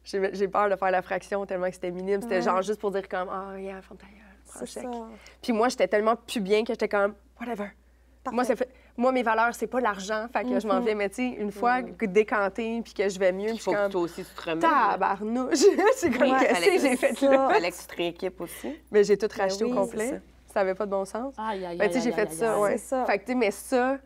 j'ai peur de faire la fraction tellement que c'était minime. C'était genre juste pour dire comme, ah, yeah, fond ta gueule, prends le C'est chèque. ça. Puis moi, j'étais tellement plus bien que j'étais comme, whatever. Moi, mes valeurs, c'est pas l'argent, fait que je m'en vais. Mais tu sais, une fois décantée puis que je vais mieux, Il puis je faut suis que comme, toi aussi, tu te remettes. tabarnouche! C'est comme, Ouais, qu'est-ce que j'ai fait là? Fallait que tu te rééquipes aussi. Mais j'ai tout racheté oui, au complet. c'est Ça n'avait pas de bon sens. Aïe, aïe, Ben, tu sais, aïe, j'ai aïe, fait aïe, ça, aïe. ouais. C'est ça. Fait que, tu sais, mais ça,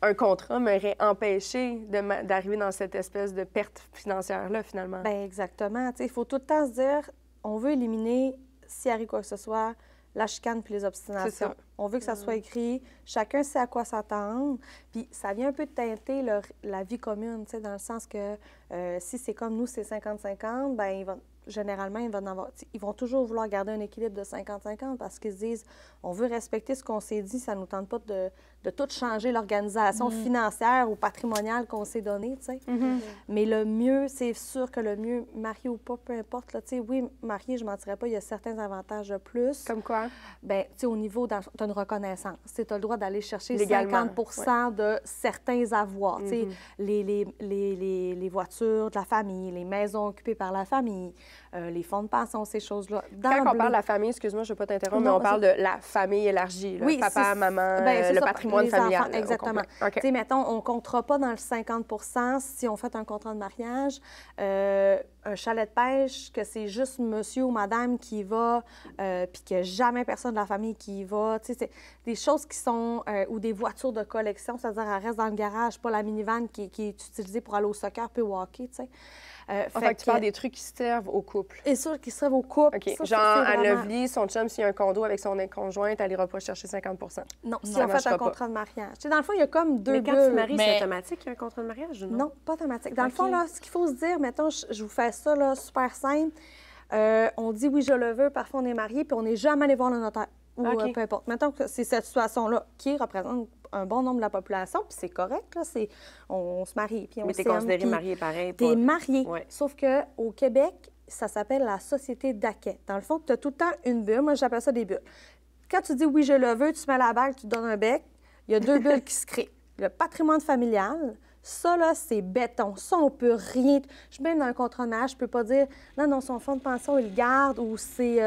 un contrat m'aurait empêché d'arriver dans cette espèce de perte financière-là, finalement. Bien, exactement. Tu sais, il faut tout le temps se dire, on veut éliminer, s'il arrive quoi que ce soit, la chicane puis les C'est obstinations. ça. On veut que ça soit écrit, chacun sait à quoi s'attendre. Puis ça vient un peu teinter la vie commune, tu sais, dans le sens que si c'est comme nous, c'est 50-50, bien, généralement, ils vont toujours vouloir garder un équilibre de 50-50 parce qu'ils se disent, on veut respecter ce qu'on s'est dit, ça ne nous tente pas de tout changer l'organisation financière ou patrimoniale qu'on s'est donnée, tu sais. Mais le mieux, c'est sûr que le mieux, marié ou pas, peu importe, là, tu sais, oui, marié, je ne mentirais pas, il y a certains avantages de plus. Comme quoi? Bien, tu sais, au niveau, tu as une reconnaissance. Tu as le droit d'aller chercher Légalement, 50 de certains avoirs. Tu sais, les voitures de la famille, les maisons occupées par la famille, les fonds de pension, ces choses-là. Quand on D'emblée. parle de la famille, excuse-moi, je ne vais pas t'interrompre, mais Non, on parle de la famille élargie. Là. Oui, Papa, c'est- maman, ben, c'est le ça, patrimoine les familial. enfants, là, au exactement. complet. OK. Tu sais, mettons, on ne comptera pas dans le 50 si on fait un contrat de mariage. un chalet de pêche, que c'est juste monsieur ou madame qui y va, puis qu'il n'y a jamais personne de la famille qui y va. Tu sais, c'est des choses qui sont... ou des voitures de collection, c'est-à-dire elle reste dans le garage, pas la minivan qui est utilisée pour aller au soccer puis au hockey, tu sais. Fait que tu parles des trucs qui servent au couple. Et sûr qui servent au couple. OK. Ça, Genre, c'est à vraiment... Lovely, son chum, s'il y a un condo avec son conjointe, elle n'ira pas chercher 50 Non, si ça on fait marchera un pas. contrat de mariage. Tu sais, dans le fond, il y a comme deux Mais quand bulles. tu te maries, c'est Mais- automatique, il y a un contrat de mariage ou non? Non, pas automatique. Dans le fond, OK. là, ce qu'il faut se dire, mettons, je vous fais ça là, super simple. On dit oui, je le veux, parfois on est marié, puis on n'est jamais allé voir le notaire. Ou OK. peu importe. Mettons que c'est cette situation-là qui représente un bon nombre de la population, puis c'est correct, là. On se marie, puis on Mais t'es s'aime, considéré puis marié pareil. T'es pas- marié. Ouais. Sauf qu'au Québec, ça s'appelle la société d'acquet. Dans le fond, tu as tout le temps une bulle. Moi, j'appelle ça des bulles. Quand tu dis oui, je le veux, tu mets la bague, tu te donnes un bec, il y a deux bulles qui se créent. Le patrimoine familial, ça, là, c'est béton. Ça, on peut rien... Je mets dans un contrat de mariage, je peux pas dire non, son fonds de pension, il le garde, ou c'est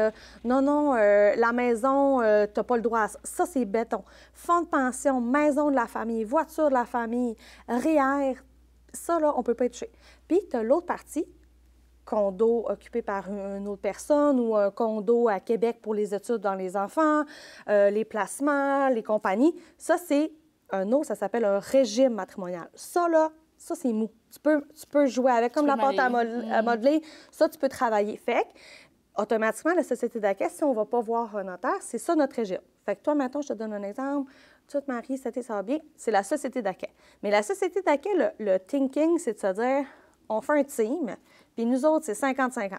la maison, t'as pas le droit à ça. Ça, c'est béton. Fonds de pension, maison de la famille, voiture de la famille, REER, ça, là, on peut pas y toucher. Puis, tu as l'autre partie, condo occupé par une autre personne ou un condo à Québec pour les études dans les enfants, les placements, les compagnies. Ça, c'est un autre, ça s'appelle un régime matrimonial. Ça, là, ça, c'est mou. Tu peux jouer avec, comme Tu la peux pâte à marier. à modeler. Ça, tu peux travailler. Fait que, automatiquement, la société d'acquet, si on ne va pas voir un notaire, c'est ça notre régime. Fait que toi, maintenant, je te donne un exemple. Tu te maries, ça va bien. C'est la société d'acquet. Mais la société d'acquet, le thinking, c'est de se dire, on fait un team, puis nous autres, c'est 50-50.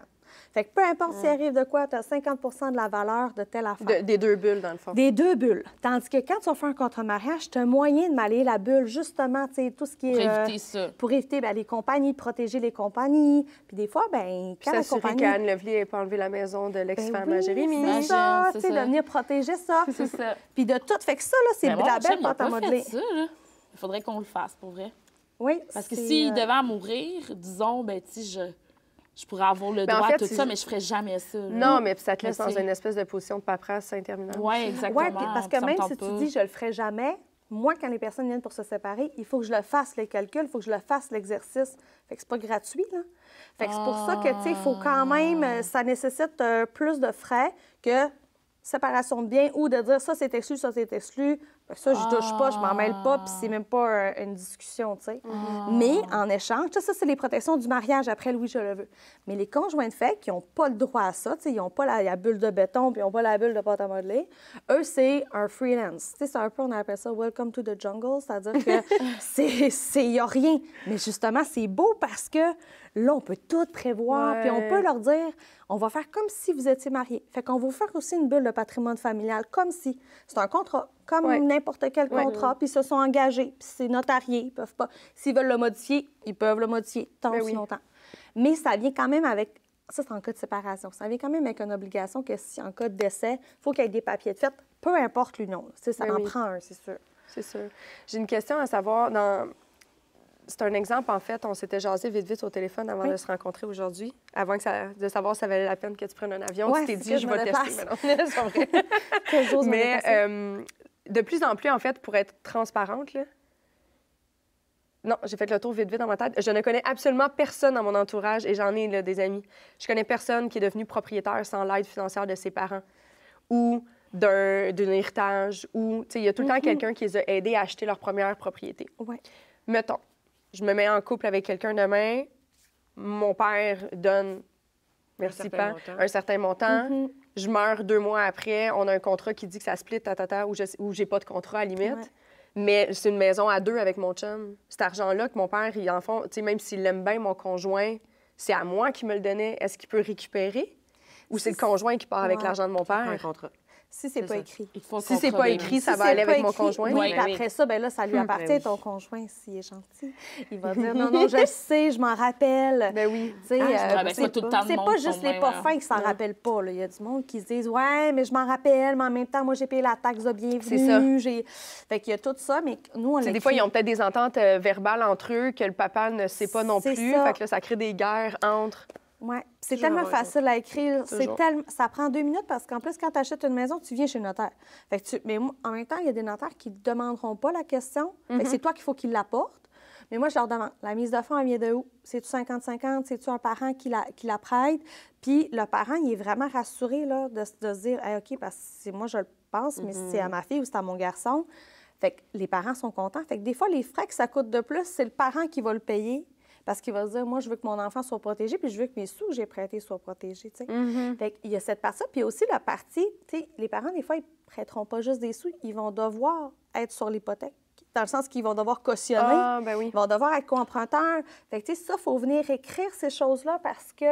Fait que peu importe s'il arrive de quoi, tu as 50 de la valeur de telle affaire. Des deux bulles, dans le fond. Des deux bulles. Tandis que quand tu fait un contrat de mariage, tu as moyen de m'aller la bulle, justement, tu sais, tout ce qui est... Pour éviter ça. Pour éviter les compagnies, protéger les compagnies. Puis des fois, bien, quand la S'assurer compagnie... qu'Anne Lovely n'ait pas enlevé la maison de l'ex-femme à Jérémy. c'est ça, Imagine, tu c'est sais, ça. de venir protéger ça. C'est ça. Puis de tout. Fait que ça, là, c'est Mais de la belle pâte à modeler. ça, là. Il faudrait qu'on le fasse, pour vrai. Oui, Parce que c'est, s'il devait mourir, disons, ben, tu sais, je pourrais avoir le Ben, en droit fait, à tout c'est- ça, mais je ferais jamais ça. là. Non, mais puis ça te Mais laisse dans c'est- une espèce de position de paperasse interminable. Oui, exactement. Oui, parce que Ça me même tente si tu pas. dis je le ferai jamais, moi, quand les personnes viennent pour se séparer, il faut que je le fasse, les calculs, il faut que je le fasse, l'exercice. Fait que c'est pas gratuit, là. Fait que c'est pour ça que, tu sais, il faut quand même, ça nécessite plus de frais que séparation de biens ou de dire ça, c'est exclu, ça, c'est exclu. Fait que ça, je touche pas, je m'en mêle pas, puis c'est même pas une discussion, tu sais. Mais en échange, ça, c'est les protections du mariage après le oui, je le veux. Mais les conjoints de fait qui n'ont pas le droit à ça, tu sais, ils n'ont pas la bulle de béton, puis ils n'ont pas la bulle de pâte à modeler, eux, c'est un freelance. Tu sais, c'est un peu, on appelle ça « welcome to the jungle », c'est-à-dire que il n'y a rien. Mais justement, c'est beau parce que là, on peut tout prévoir, puis on peut leur dire, on va faire comme si vous étiez mariés. Fait qu'on va vous faire aussi une bulle de patrimoine familial, comme si. C'est un contrat, comme n'importe quel contrat, puis ils se sont engagés, puis c'est notarié, ils peuvent pas. S'ils veulent le modifier, ils peuvent le modifier tant Ben aussi oui. longtemps. Mais ça vient quand même avec, ça c'est en cas de séparation, ça vient quand même avec une obligation que si en cas de décès, il faut qu'il y ait des papiers de fait, peu importe l'union. Tu sais, ça Ben en oui. prend un, c'est sûr. C'est sûr. J'ai une question à savoir. C'est un exemple, en fait. On s'était jasé vite au téléphone avant de se rencontrer aujourd'hui, avant de savoir si ça valait la peine que tu prennes un avion. Ouais, tu t'es c'est dit, que je je vais me tester. déplace. Mais non, c'est pas vrai. Que j'ose me Mais déplacer. de plus en plus, en fait, pour être transparente, là, non, j'ai fait le tour vite dans ma tête. Je ne connais absolument personne dans mon entourage, et j'en ai là, des amis. Je connais personne qui est devenu propriétaire sans l'aide financière de ses parents ou d'un héritage, ou, tu sais, il y a tout le temps quelqu'un qui les a aidés à acheter leur première propriété. Ouais. Mettons, je me mets en couple avec quelqu'un demain, mon père donne, merci certain pas, montant. un certain montant. Je meurs 2 mois après, on a un contrat qui dit que ça split, ou j'ai pas de contrat à la limite. Ouais. Mais c'est une maison à 2 avec mon chum. Cet argent-là que mon père, il en fond, tu sais, même s'il l'aime bien, mon conjoint, c'est à moi qu'il me le donnait. Est-ce qu'il peut récupérer? Ou c'est le conjoint qui part avec Ouais. l'argent de mon Un père? contrat. Si c'est C'est pas ça. écrit. Il faut un Si c'est contrat pas de- écrit, ça Si va c'est aller pas avec mon écrit, conjoint? Oui, Ouais, puis ben oui. après ça, ben là, ça lui appartient, Ben oui. ton conjoint, s'il est gentil. Il va dire non, je le sais, je m'en rappelle. Ben oui. Tu sais, ben, c'est c'est pas tout le temps de c'est monde pas qui juste sont les de pas même, fins qui s'en rappellent pas. Là. Il y a du monde qui se disent ouais, mais je m'en rappelle, mais en même temps, moi, j'ai payé la taxe de bienvenue. C'est ça. Fait qu'il y a tout ça, mais nous, on Tu sais, l'a des fois, écrit. ils ont peut-être des ententes verbales entre eux que le papa ne sait pas non C'est plus. ça. Fait que là, ça crée des guerres entre... Ouais. C'est Toujours tellement avoir un facile à écrire. C'est Toujours. Ça prend 2 minutes parce qu'en plus, quand tu achètes une maison, tu viens chez le notaire. Mais en même temps, il y a des notaires qui ne demanderont pas la question. Fait que c'est toi qu'il faut qu'ils l'apportent. Mais moi, je leur demande, la mise de fonds, elle vient de où? C'est-tu 50-50? C'est-tu un parent qui la prête? Puis le parent, il est vraiment rassuré là, de se dire, hey, OK, parce que c'est moi, je le pense, mais c'est à ma fille ou c'est à mon garçon. Fait que les parents sont contents. Fait que des fois, les frais que ça coûte de plus, c'est le parent qui va le payer parce qu'il va se dire, moi, je veux que mon enfant soit protégé, puis je veux que mes sous que j'ai prêtés soient protégés, tu sais. Fait qu'il y a cette partie-là. Puis aussi la partie, tu sais, les parents, des fois, ils prêteront pas juste des sous, ils vont devoir être sur l'hypothèque. Dans le sens qu'ils vont devoir cautionner, Ah, ben oui. ils vont devoir être co-emprunteurs. Fait que, tu sais, ça, il faut venir écrire ces choses-là parce que,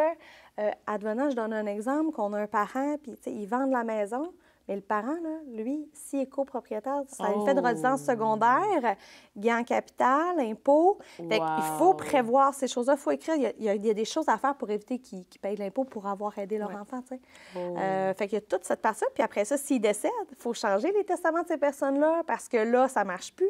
advenant, je donne un exemple, qu'on a un parent, puis, tu sais, ils vendent la maison, mais le parent, là, lui, s'il est copropriétaire, ça a une fait de résidence secondaire, gain en capital, impôt. Fait qu'il faut prévoir ces choses-là, il faut écrire. Il y a des choses à faire pour éviter qu'ils payent l'impôt pour avoir aidé leur enfant, tu sais. Fait qu'il y a toute cette partie-là. Puis après ça, s'ils décèdent, il faut changer les testaments de ces personnes-là parce que là, ça ne marche plus.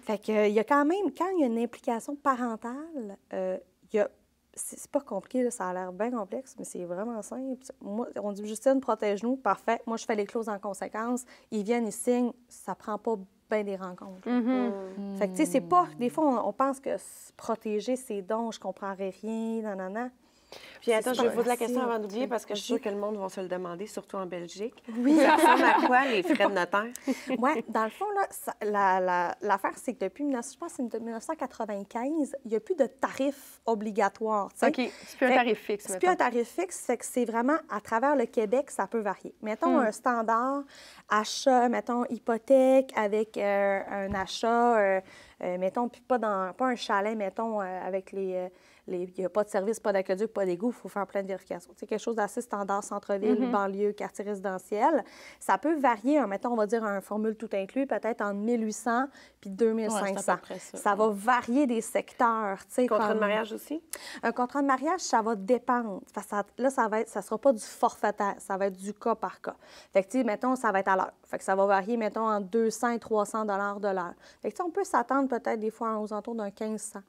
Fait qu'il y a quand même, quand il y a une implication parentale, il y a... C'est pas compliqué, là, ça a l'air bien complexe, mais c'est vraiment simple. Moi, on dit, Justine, protège-nous, parfait. Moi, je fais les clauses en conséquence. Ils viennent, ils signent, ça prend pas bien des rencontres. Fait que, tu sais, c'est pas... Des fois, on pense que protéger, c'est donc, je comprendrais rien, nanana. Puis attends, je vais vous poser la question avant d'oublier parce que je suis sûre que le monde va se le demander, surtout en Belgique. Oui. Ça ressemble à quoi, les frais de notaire? Oui, dans le fond, là, l'affaire, c'est que depuis, je pense, c'est 1995, il n'y a plus de tarif obligatoire. T'sais. OK, c'est plus un tarif fixe. C'est plus un tarif fixe, c'est que c'est vraiment à travers le Québec, ça peut varier. Mettons un standard achat, mettons hypothèque avec un achat, mettons, puis pas un chalet, mettons, avec il n'y a pas de service, pas d'aqueduc, pas d'égout, il faut faire plein de vérifications. C'est quelque chose d'assez standard, centre-ville, banlieue, quartier résidentiel. Ça peut varier, mettons, on va dire un formule tout inclus, peut-être entre 1800 puis 2500. Ouais, ça va varier des secteurs. Contrat de mariage aussi? Un contrat de mariage, ça va dépendre. Là, ça ne sera pas du forfaitaire, ça va être du cas par cas. Fait que, mettons, ça va être à l'heure. Fait que ça va varier, mettons, entre 200 et 300 $ de l'heure. Fait que, on peut s'attendre peut-être des fois aux alentours d'un 1500.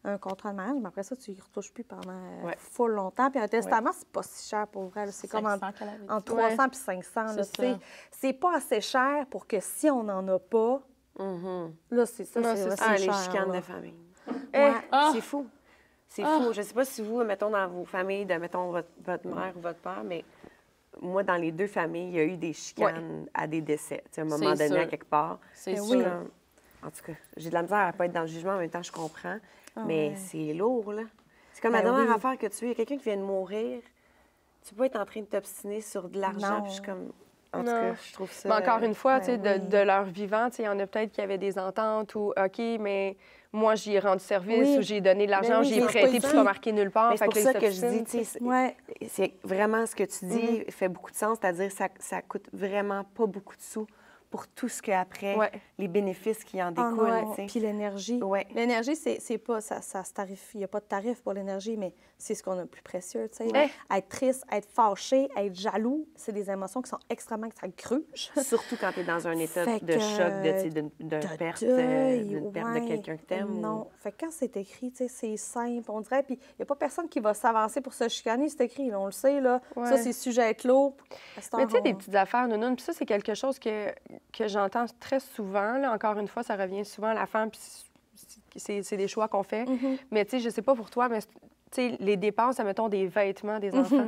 Un contrat de mariage, mais après ça, tu n'y retouches plus pendant full longtemps. Puis un testament, c'est pas si cher pour vrai. C'est comme entre 300 et 500. C'est pas assez cher pour que si on n'en a pas, là, c'est ça. Les cher, chicanes là. de famille. Ouais. C'est fou. C'est fou. Je ne sais pas si vous, mettons, dans vos familles, mettons, votre mère ou votre père, mais moi, dans les deux familles, il y a eu des chicanes à des décès. À un moment donné, à quelque part. C'est sûr. En tout cas, j'ai de la misère à ne pas être dans le jugement, en même temps, je comprends. Mais c'est lourd, là. C'est comme la dernière affaire que tu as. Il y a quelqu'un qui vient de mourir. Tu peux pas être en train de t'obstiner sur de l'argent. Puis je suis comme... En tout cas, je trouve ça... Mais encore une fois, de leur vivant, il y en a peut-être qui avaient des ententes ou OK, mais moi, j'y ai rendu service ou j'ai donné de l'argent, j'y ai prêté, puis c'est pas marqué nulle part. C'est pour ça que je dis, tu sais, Ouais. c'est vraiment ce que tu dis fait beaucoup de sens, c'est-à-dire ça coûte vraiment pas beaucoup de sous pour tout ce qu'après, les bénéfices qui en découlent. Puis l'énergie. L'énergie, c'est pas, ça se tarif. Il n'y a pas de tarif pour l'énergie, mais c'est ce qu'on a de plus précieux. Être triste, être fâché, être jaloux, c'est des émotions qui sont extrêmement gruges. Surtout quand tu es dans un état de choc, d'une perte de quelqu'un que tu aimes. Non. Fait que quand c'est écrit, c'est simple, on dirait. Puis il n'y a pas personne qui va s'avancer pour se chicaner, c'est écrit. Là, on le sait, là. Ça, c'est sujet clos. Mais tu sais, des petites affaires, nounoun, puis ça, c'est quelque chose que j'entends très souvent. Là, encore une fois, ça revient souvent à la femme, puis c'est des choix qu'on fait. Mais tu sais, je sais pas pour toi, mais tu sais, les dépenses, mettons, des vêtements des enfants.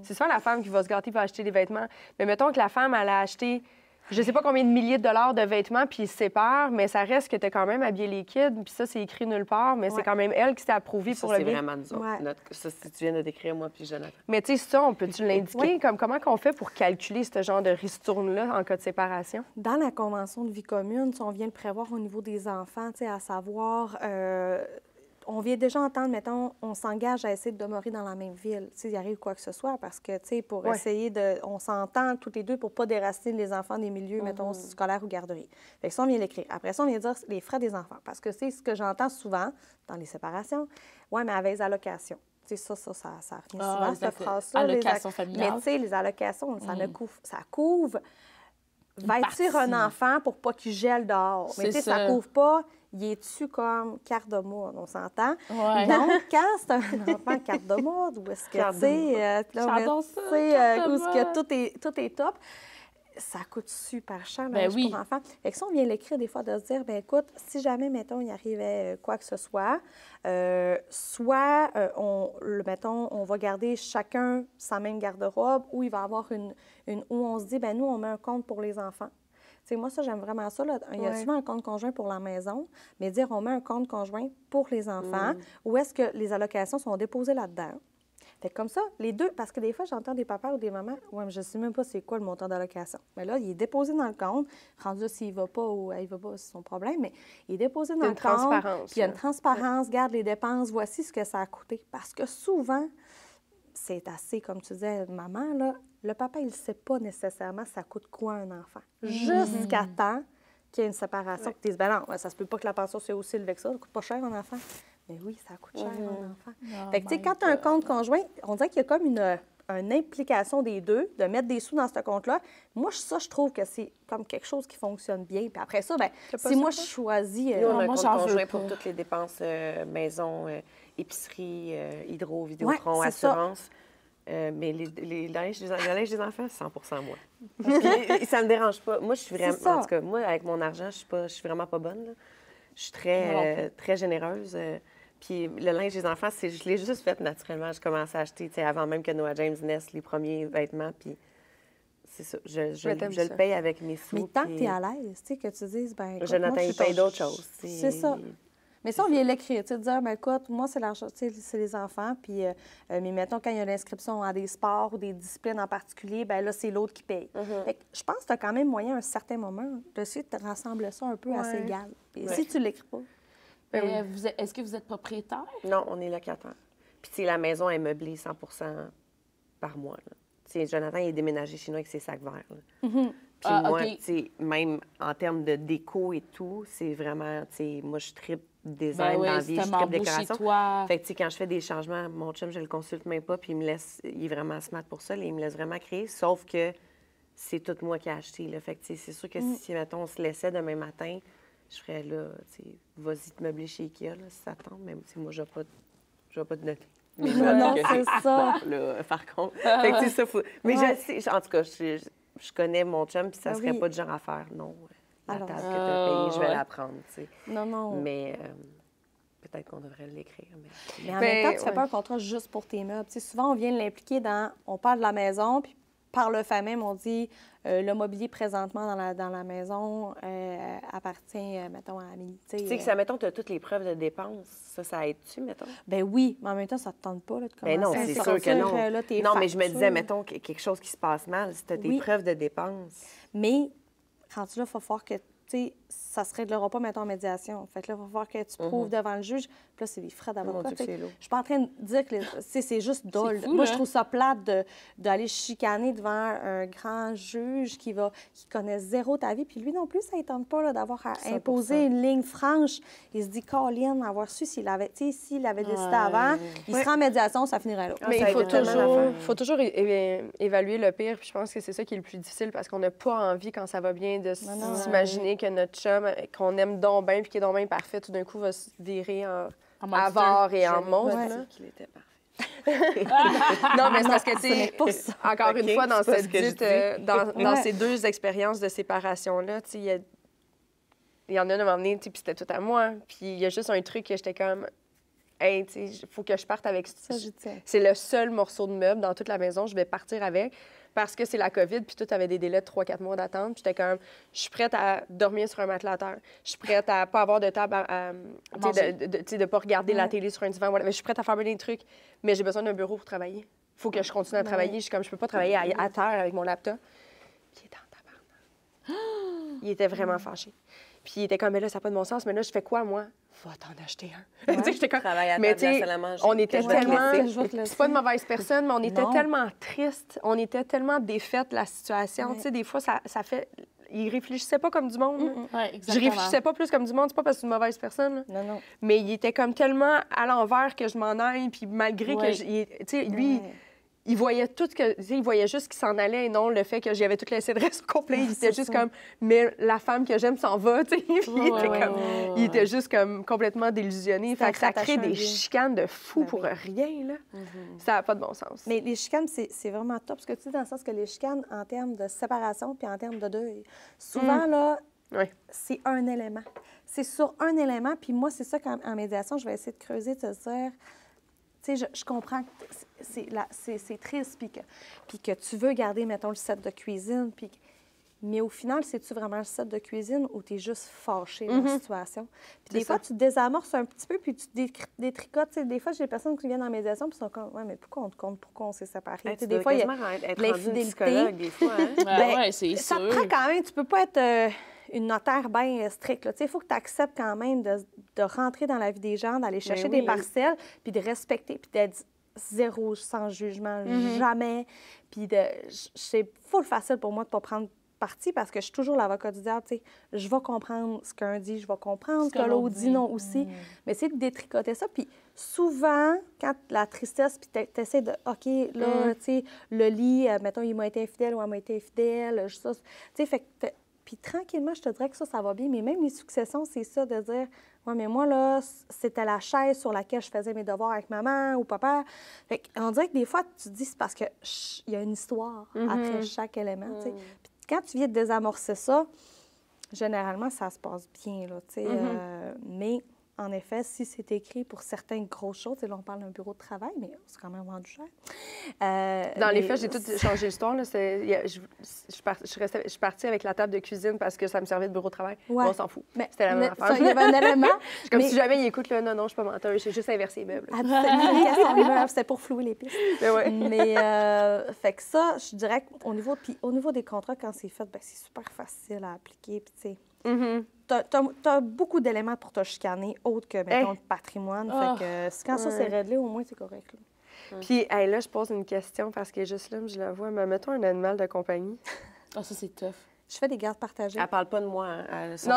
C'est souvent la femme qui va se gâter pour acheter des vêtements. Mais mettons que la femme, elle a acheté, je sais pas combien de milliers de dollars de vêtements, puis ils se séparent, mais ça reste que tu as quand même habillé les kids, puis ça, c'est écrit nulle part, mais c'est quand même elle qui s'est approuvée pour le bien. C'est vraiment nous autres. Ça, si tu viens de décrire, moi puis Jonathan. Mais tu sais, ça, on peut-tu l'indiquer? Comment qu'on fait pour calculer ce genre de ristourne-là en cas de séparation? Dans la Convention de vie commune, on vient le prévoir au niveau des enfants, à savoir... on vient déjà entendre, mettons, on s'engage à essayer de demeurer dans la même ville, s'il arrive quoi que ce soit, parce que, tu sais, pour essayer de... On s'entend toutes les deux pour pas déraciner les enfants des milieux, mettons, scolaires ou garderies. Fait que ça, on vient l'écrire. Après ça, on vient dire les frais des enfants, parce que c'est ce que j'entends souvent dans les séparations. Oui, mais avec les allocations. Tu sais, ça revient souvent, cette phrase-là. Allocations familiales. Mais, tu sais, les allocations, ça couvre vêtir un enfant pour pas qu'il gèle dehors. Mais tu sais, ça couvre pas... Il est-tu comme carte de mode, on s'entend? Ouais. Donc, quand c'est un enfant carte de mode, où est-ce que, tu sais, J'adore ça, où est-ce que tout est top, ça coûte super cher, le Ben linge oui. pour enfants. Fait que ça, on vient l'écrire des fois de se dire, bien écoute, si jamais, mettons, il arrivait quoi que ce soit, mettons, on va garder chacun sa même garde-robe, ou il va y avoir une où on se dit, bien nous, on met un compte pour les enfants. Tu sais, moi, ça, j'aime vraiment ça. Là. Il y a souvent un compte conjoint pour la maison, mais dire on met un compte conjoint pour les enfants, où est-ce que les allocations sont déposées là-dedans. Fait que comme ça, les deux, parce que des fois, j'entends des papas ou des mamans, ouais, mais je ne sais même pas c'est quoi le montant d'allocation. Mais là, il est déposé dans le compte, rendu là, s'il ne va pas ou elle ne va pas, c'est son problème, mais il est déposé dans le compte. transparence. Puis il y a une transparence, garde les dépenses, voici ce que ça a coûté. Parce que souvent, c'est assez, comme tu disais, maman, là, le papa, il ne sait pas nécessairement ça coûte quoi un enfant. Jusqu'à temps qu'il y ait une séparation. Tu dis, ben non, ça se peut pas que la pension soit aussi élevée que ça coûte pas cher un enfant. Mais oui, ça coûte cher un enfant. Fait que, tu sais, quand tu as un compte conjoint, on dirait qu'il y a comme une implication des deux, de mettre des sous dans ce compte-là. Moi, ça, je trouve que c'est comme quelque chose qui fonctionne bien. Puis après ça, bien, si moi, je choisis... Nous, on a un moi, compte j'en veux conjoint pas. pour toutes les dépenses maison, épicerie, hydro, Vidéotron, Ouais, c'est ça. assurance. Mais les linges des enfants, c'est 100 moi. Parce que ça me dérange pas. Moi, je suis vraiment... C'est ça. En tout cas, moi, avec mon argent, je suis vraiment pas bonne. Là. Je suis Moi non très généreuse. Puis le linge des enfants, je l'ai juste fait naturellement. Je commençais à acheter, tu sais, avant même que Noah James naisse, les premiers vêtements. Puis c'est ça. Je le paye avec mes sous. Mais tant que puis tu es à l'aise, tu sais, que tu dises, ben écoute, Jonathan, moi, je il suis paye d'autres choses. C'est ça. Mais ça, on vient l'écrire, tu sais, de dire, ben écoute, moi, c'est l'argent, tu sais, c'est les enfants, puis, mais mettons, quand il y a l'inscription à des sports ou des disciplines en particulier, ben là, c'est l'autre qui paye. Fait que je pense que tu as quand même moyen, à un certain moment, d'essayer de rassembler ça un peu à égal. Et si tu l'écris pas, Est-ce que vous êtes propriétaire? Non, on est locataire. Puis, tu sais, la maison est meublée 100 par mois. Là. Tu sais, Jonathan, il est déménagé chez nous avec ses sacs verts. Là. Puis moi, OK. tu sais, même en termes de déco et tout, c'est vraiment, tu sais, moi, je tripe design dans la vie, je tripe décoration. Toi. Fait que, tu sais, quand je fais des changements, mon chum, je le consulte même pas, puis il me laisse, il est vraiment smart pour ça, là, il me laisse vraiment créer, sauf que c'est tout moi qui ai acheté, là. Fait que, tu sais, c'est sûr que si, mettons, on se laissait demain matin, je ferais là, tu sais, vas-y te meubler chez Ikea, là, si ça tente, mais tu sais, moi, je vais pas te donner. Mais non, c'est ça. Là, par contre. Fait que, tu sais, ça, faut... Mais je sais, en tout cas, je connais mon chum, puis ça Ah serait oui. pas du genre à faire, non. La Alors, table que tu as payée, je vais ouais. la prendre, tu sais. Non. Mais peut-être qu'on devrait l'écrire. Mais en Ben, même temps, tu fais ouais. pas un contrat juste pour tes meubles. Tu sais, souvent, on vient l'impliquer dans... On parle de la maison, puis par le fait même, on dit le mobilier présentement dans la maison appartient, mettons, à Amélie. Tu sais que ça, mettons, tu as toutes les preuves de dépenses. Ça aide-tu, mettons? Ben oui, mais en même temps, ça te tente pas là, de commencer Ben non, à c'est sortir, sûr que non. là, tes Non, mais je me factures. disais, mettons, quelque chose qui se passe mal, si tu as tes Oui. preuves de dépenses. Mais, rendu là, il va falloir que, tu sais, ça se réglera pas, mettons, en médiation. Fait que là, il va falloir que tu prouves devant le juge. Puis là, c'est des frais Mon d'avocat. Dieu, que c'est lourd. Je suis pas en train de dire que c'est juste dole. fou, Moi, là. je trouve ça plate d'aller chicaner devant un grand juge qui connaît zéro ta vie. Puis lui non plus, ça ne tente pas là, d'avoir à 100%. imposer une ligne franche. Il se dit, Colin, avoir su s'il avait décidé avant, il serait en médiation, ça finirait là. Mais ça il faut aide tellement l'affaire. toujours évaluer le pire. Puis je pense que c'est ça qui est le plus difficile parce qu'on n'a pas envie, quand ça va bien, de non. s'imaginer que notre chum, qu'on aime donc bien puis qui est donc bien parfait, tout d'un coup va se virer en monster. avare et en monstre. Ouais. là. Qu'il était parfait. Non, mais c'est parce que, tu ce n'est sais, pas ça. encore une OK, fois, dans c'est pas cette ce que je dite, dis. dans ces deux expériences de séparation-là, tu sais, il y en a un moment donné, tu sais, puis c'était tout à moi. Puis il y a juste un truc que j'étais comme, hey, tu sais, il faut que je parte avec Ça, j'y tiens. C'est le seul morceau de meuble dans toute la maison, je vais partir avec. Parce que c'est la COVID, puis tout avait des délais de 3-4 mois d'attente. Puis j'étais comme, je suis prête à dormir sur un matelas à terre. Je suis prête à pas avoir de table, tu sais, de pas regarder la télé sur un divan. Voilà. Mais je suis prête à faire bien des trucs, mais j'ai besoin d'un bureau pour travailler. Il faut que je continue à travailler. Je suis comme, je peux pas travailler à terre avec mon laptop. Puis il était en tabarnak. Il était vraiment fâché. Puis il était comme, mais là, ça n'a pas de bon sens. Mais là, je fais quoi, moi? Va t'en acheter un. Tu sais, j'étais comme... Travaille à Mais table, la tu sais, salle à manger, on que était je vais te tellement... laisser. Je vais te laisser. C'est pas de mauvaise personne, mais on était Non. tellement tristes. On était tellement défaites de la situation. Ouais. Tu sais, des fois, ça fait... Il réfléchissait pas comme du monde. là. Ouais, Je exactement. réfléchissais pas plus comme du monde. C'est pas parce que c'est une mauvaise personne. là. Non. Mais il était comme tellement à l'envers que je m'en aille. Puis malgré Ouais. que... Tu sais, lui... Ouais. il voyait tout que, tu sais, il voyait juste qu'il s'en allait et non le fait que j'avais tout laissé le reste au complet. Il était juste comme, mais la femme que j'aime s'en va, tu sais. Puis il était juste comme complètement délusionné. Fait que ça crée des chicanes de fou pour rien, là. Ça n'a pas de bon sens. Mais les chicanes, c'est vraiment top. Ce que tu dis dans le sens que les chicanes, en termes de séparation puis en termes de deuil, souvent, là, c'est un élément. C'est sur un élément. Puis moi, c'est ça qu'en médiation, je vais essayer de creuser, de se dire... Tu sais, je comprends que c'est triste, puis que tu veux garder, mettons, le set de cuisine, mais au final, c'est-tu vraiment le set de cuisine ou tu es juste fâché dans la situation? Puis des fois, tu te désamorces un petit peu, puis tu détricotes. Tu sais, des fois, j'ai des personnes qui viennent en médiation, puis sont comme, ouais, mais pourquoi on te compte, pourquoi on s'est séparés? Tu des fois, il y a être l'infidélité. des fois, hein? Ouais, c'est Ça sûr. te prend quand même, tu peux pas être une notaire bien stricte. Il faut que tu acceptes quand même de rentrer dans la vie des gens, d'aller chercher des parcelles, puis de respecter, puis d'être zéro sans jugement, jamais. Puis c'est full facile pour moi de ne pas prendre parti parce que je suis toujours l'avocat du diable. Je vais comprendre ce qu'un dit, je vais comprendre ce que l'autre dit non aussi. Mais c'est de détricoter ça. Puis souvent, quand la tristesse, puis tu essaies de, OK, là, tu sais, le lit, mettons, il m'a été infidèle ou elle m'a été infidèle, tu sais, fait que puis tranquillement, je te dirais que ça va bien. Mais même les successions, c'est ça, de dire, ouais, mais moi, là, c'était la chaise sur laquelle je faisais mes devoirs avec maman ou papa. Fait qu'on dirait que des fois, tu te dis, c'est parce qu'il y a une histoire après chaque élément, tu sais. Puis quand tu viens de désamorcer ça, généralement, ça se passe bien, là, tu sais. Mais en effet, si c'est écrit pour certaines grosses choses, là, on parle d'un bureau de travail, mais c'est quand même vendu cher. Dans les faits, j'ai tout changé l'histoire. Je suis partie avec la table de cuisine parce que ça me servait de bureau de travail. Ouais. On s'en fout. C'était la même affaire. Ça, il y avait un élément. Comme si jamais il écoute, là, non, je suis pas menteuse, j'ai juste inversé les meubles. C'était pour flouer les pistes. Mais fait que ça, je dirais qu'au niveau des contrats, quand c'est fait, c'est super facile à appliquer. Puis, tu sais, t'as beaucoup d'éléments pour te chicaner, autres que, mettons, le patrimoine. Fait que quand ça, c'est réglé, au moins, c'est correct. Là. Puis, là, je pose une question parce que juste là, je la vois. Mais mettons un animal de compagnie. Ah, ça, c'est tough. Je fais des gardes partagées. Elle parle pas de moi. Hein. Non,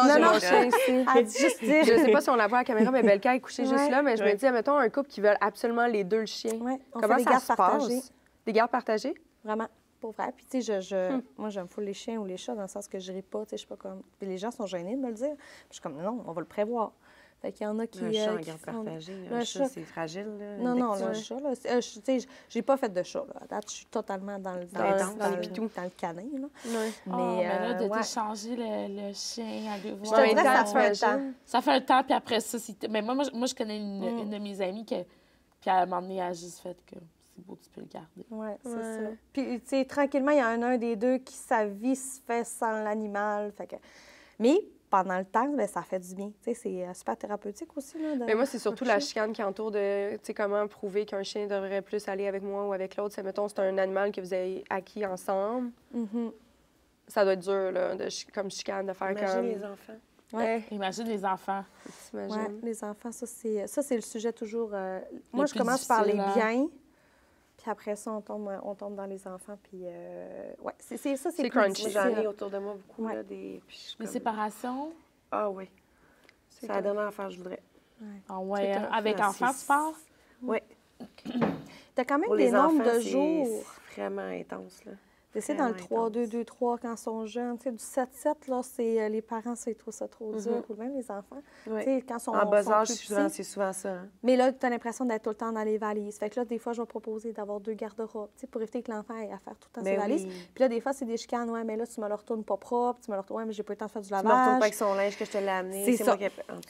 Elle dit juste dire. Je sais pas si on la voit à la caméra, mais Belka est couchée juste là. Mais je me dis, mettons un couple qui veulent absolument les deux le chien. Ouais, on Comment fait des ça gardes se partagées. passe? Des gardes partagées? Vraiment. Pour vrai. Puis, tu sais, moi, j'aime full les chiens ou les chats dans le sens que je ris pas. Tu sais, je suis pas comme. Puis les gens sont gênés de me le dire. Puis, je suis comme, non, on va le prévoir. Fait qu'il y en a qui. Un chat en qui garde font... partagée. Un chat, c'est fragile. Là, non, le chat, là. Tu sais, j'ai pas fait de chat, là. À date, je suis totalement dans le canin, là. Mais là, de t'échanger le chien, aller voir. Je te dirais que ça fait un temps. Ça fait un temps, puis après ça, mais moi, je connais une de mes amies qui, puis à un moment donné, elle a juste fait que c'est beau, tu peux le garder. Oui, c'est ça. Puis, tu sais, tranquillement, il y a un des deux qui, sa vie se fait sans l'animal. Fait que... Mais pendant le temps, bien, ça fait du bien. Tu sais, c'est super thérapeutique aussi. Là, mais moi, c'est surtout la chicane qui entoure de, tu sais, comment prouver qu'un chien devrait plus aller avec moi ou avec l'autre. Mettons, c'est un animal que vous avez acquis ensemble. Ça doit être dur, là, comme chicane, de faire Imagine comme... les enfants. Ouais. Imagine les enfants. Oui, les enfants, ça, c'est le sujet toujours... Moi, je commence par les biens. Puis après ça, on tombe dans les enfants. Puis, c'est crunchy. J'en ai autour de moi beaucoup. Là, des séparations? Ah oui. C'est la dernière affaire que je voudrais. Ah ouais, avec enfants, tu pars? Oui. T'as quand même pour des nombres enfants, de jours. C'est vraiment intense, là. C'est dans le 3-2-2-3 quand ils sont jeunes. Tu sais, du 7-7, là, c'est les parents, ils trouvent ça trop dur, ou même les enfants. Oui. Tu sais, quand ils sont en bas âge, plus c'est souvent ça. Hein? Mais là, tu as l'impression d'être tout le temps dans les valises. Fait que là, des fois, je vais proposer d'avoir 2 garde-robes, tu sais, pour éviter que l'enfant ait à faire tout le temps ses valises. Puis là, des fois, c'est des chicanes. Ouais, mais là, tu me le retournes pas propre. Tu me le retournes, ouais, mais j'ai pas eu le temps de faire du lavage. Tu me retournes pas avec son linge que je te l'ai amené. C'est ça.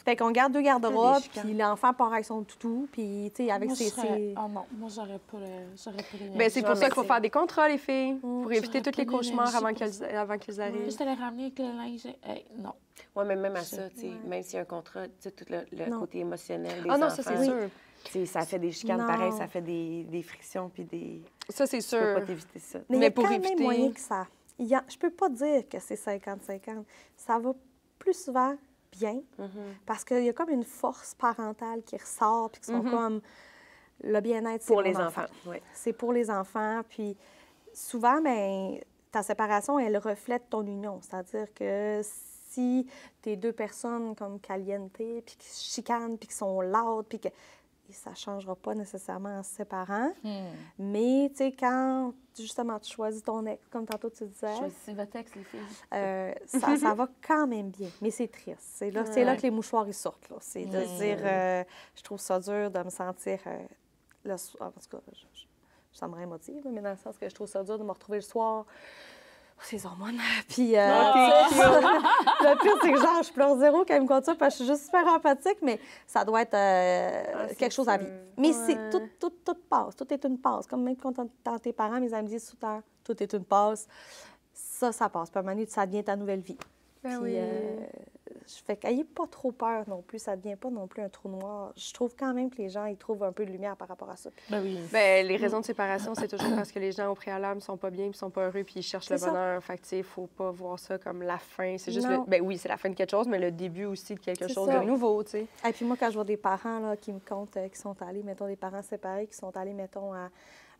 Fait qu'on garde 2 garde-robes, puis l'enfant part avec son toutou, puis, tu sais, avec moi, ses... Oh non, moi, j'aurais pas les... Bien, c'est pour ça qu'il faut faire des contrats, les filles, pour éviter tous les cauchemars avant qu'ils arrivent. Juste aller ramener avec le linge. Non. Oui, mais même à ça, même s'il y a un contrat, tout le côté émotionnel des enfants. Ah non, ça, c'est sûr. Ça fait des chicanes pareilles, ça fait des frictions, puis des... Ça, c'est sûr. Tu peux pas t'éviter ça. Mais pour éviter... même moyen que ça... Je peux pas dire que c'est 50-50. Ça va plus souvent bien, parce qu'il y a comme une force parentale qui ressort, puis qui sont comme... Le bien-être, c'est pour les enfants. Oui. C'est pour les enfants, puis souvent, bien... Ta séparation, elle reflète ton union. C'est-à-dire que si t'es 2 personnes comme caliente, puis qui se chicanent, puis qui sont loud, puis que ça ne changera pas nécessairement en se séparant. Mais, tu sais, quand, justement, tu choisis ton ex, comme tantôt tu disais, Choisissez votre ex, les filles. ça va quand même bien. Mais c'est triste. C'est là que les mouchoirs, ils sortent. Là. C'est de se dire, je trouve ça dur de me sentir le soir. En tout cas, ça me émotive, mais dans le sens que je trouve ça dur de me retrouver le soir. Ces hormones. Puis, le pire, c'est que genre, je pleure zéro quand il me compte ça parce que je suis juste super empathique, mais ça doit être quelque chose à vivre. Mais c'est tout passe. Tout est une passe. Comme même quand tes parents, mes amis disent tout le temps, tout est une passe. Ça passe. Puis à un moment donné, ça devient ta nouvelle vie. Ben Puis, oui. je fais qu'ayez pas trop peur non plus. Ça ne devient pas non plus un trou noir. Je trouve quand même que les gens, ils trouvent un peu de lumière par rapport à ça. Ben oui. Ben, les raisons de séparation, c'est toujours parce que les gens, au préalable, sont pas bien, puis sont pas heureux, puis ils cherchent le C'est ça. bonheur. Fait que, tu sais, faut pas voir ça comme la fin. C'est juste, Non. ben oui, c'est la fin de quelque chose, mais le début aussi de quelque C'est chose ça. de nouveau, tu sais. Et puis moi, quand je vois des parents là, qui me comptent, qui sont allés, mettons, des parents séparés, qui sont allés, mettons, à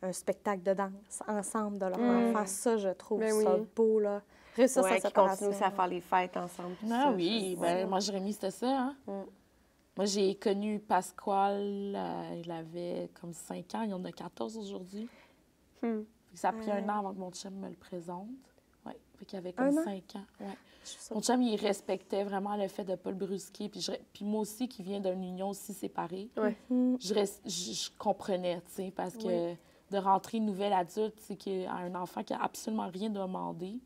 un spectacle de danse ensemble de leur enfant, ça, je trouve Ben ça oui. beau, là. Réussir Ouais, sa qui séparation. continuent aussi à faire les fêtes ensemble. puis Ah ça, oui, ben, moi, Jérémy, c'était ça. Hein? Moi, j'ai connu Pasquale, il avait comme 5 ans, il en a 14 aujourd'hui. Fait que ça a pris un an avant que mon chum me le présente. Oui, fait qu'il avait comme Un an? 5 ans. Ouais. Je trouve ça Mon chum, il respectait vraiment le fait de ne pas le brusquer. Puis moi aussi, qui viens d'une union aussi séparée, Ouais. je comprenais, tu sais, parce que de rentrer une nouvelle adulte, c'est un enfant qui a absolument rien demandé.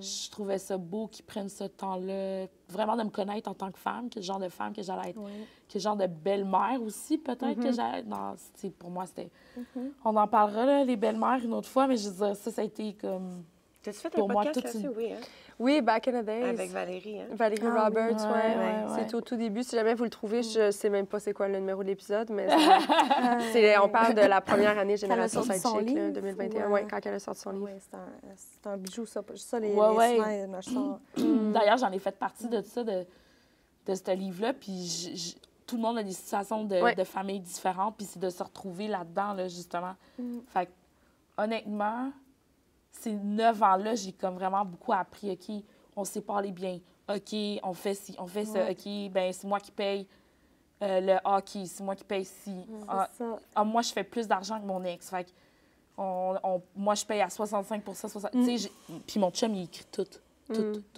Je trouvais ça beau qu'ils prennent ce temps-là, vraiment de me connaître en tant que femme, quel genre de femme que j'allais être, quel genre de belle-mère aussi, peut-être, que j'allais être. Non, pour moi, c'était... On en parlera, là, les belles-mères, une autre fois, mais je veux dire, ça a été comme... T'as-tu fait un Pour moi, podcast toute là-dessus? Oui, hein? Oui, Back in the Days. Avec Valérie, hein? Valérie Ah oui. Roberts, ouais. Ouais. C'est au tout début. Si jamais vous le trouvez, je sais même pas c'est quoi le numéro de l'épisode, mais on parle de la première année Génération sorti son Sidechick, là, livre, 2021. ou, Oui, quand elle a sorti son livre. Oui, c'est un bijou, ça. Ça, les Ouais. souvent, moi, je sens... D'ailleurs, j'en ai fait partie de ça, de ce livre-là, puis tout le monde a des situations de familles différentes, puis c'est de se retrouver là-dedans, là, justement. Fait que, honnêtement, ces 9 ans-là, j'ai comme vraiment beaucoup appris, OK, on sait parler bien, OK, on fait ci, on fait ça, OK, ben c'est moi qui paye le hockey, c'est moi qui paye ci. ça. Moi, je fais plus d'argent que mon ex, fait que moi, je paye à 65 tu sais, puis mon chum, il écrit tout.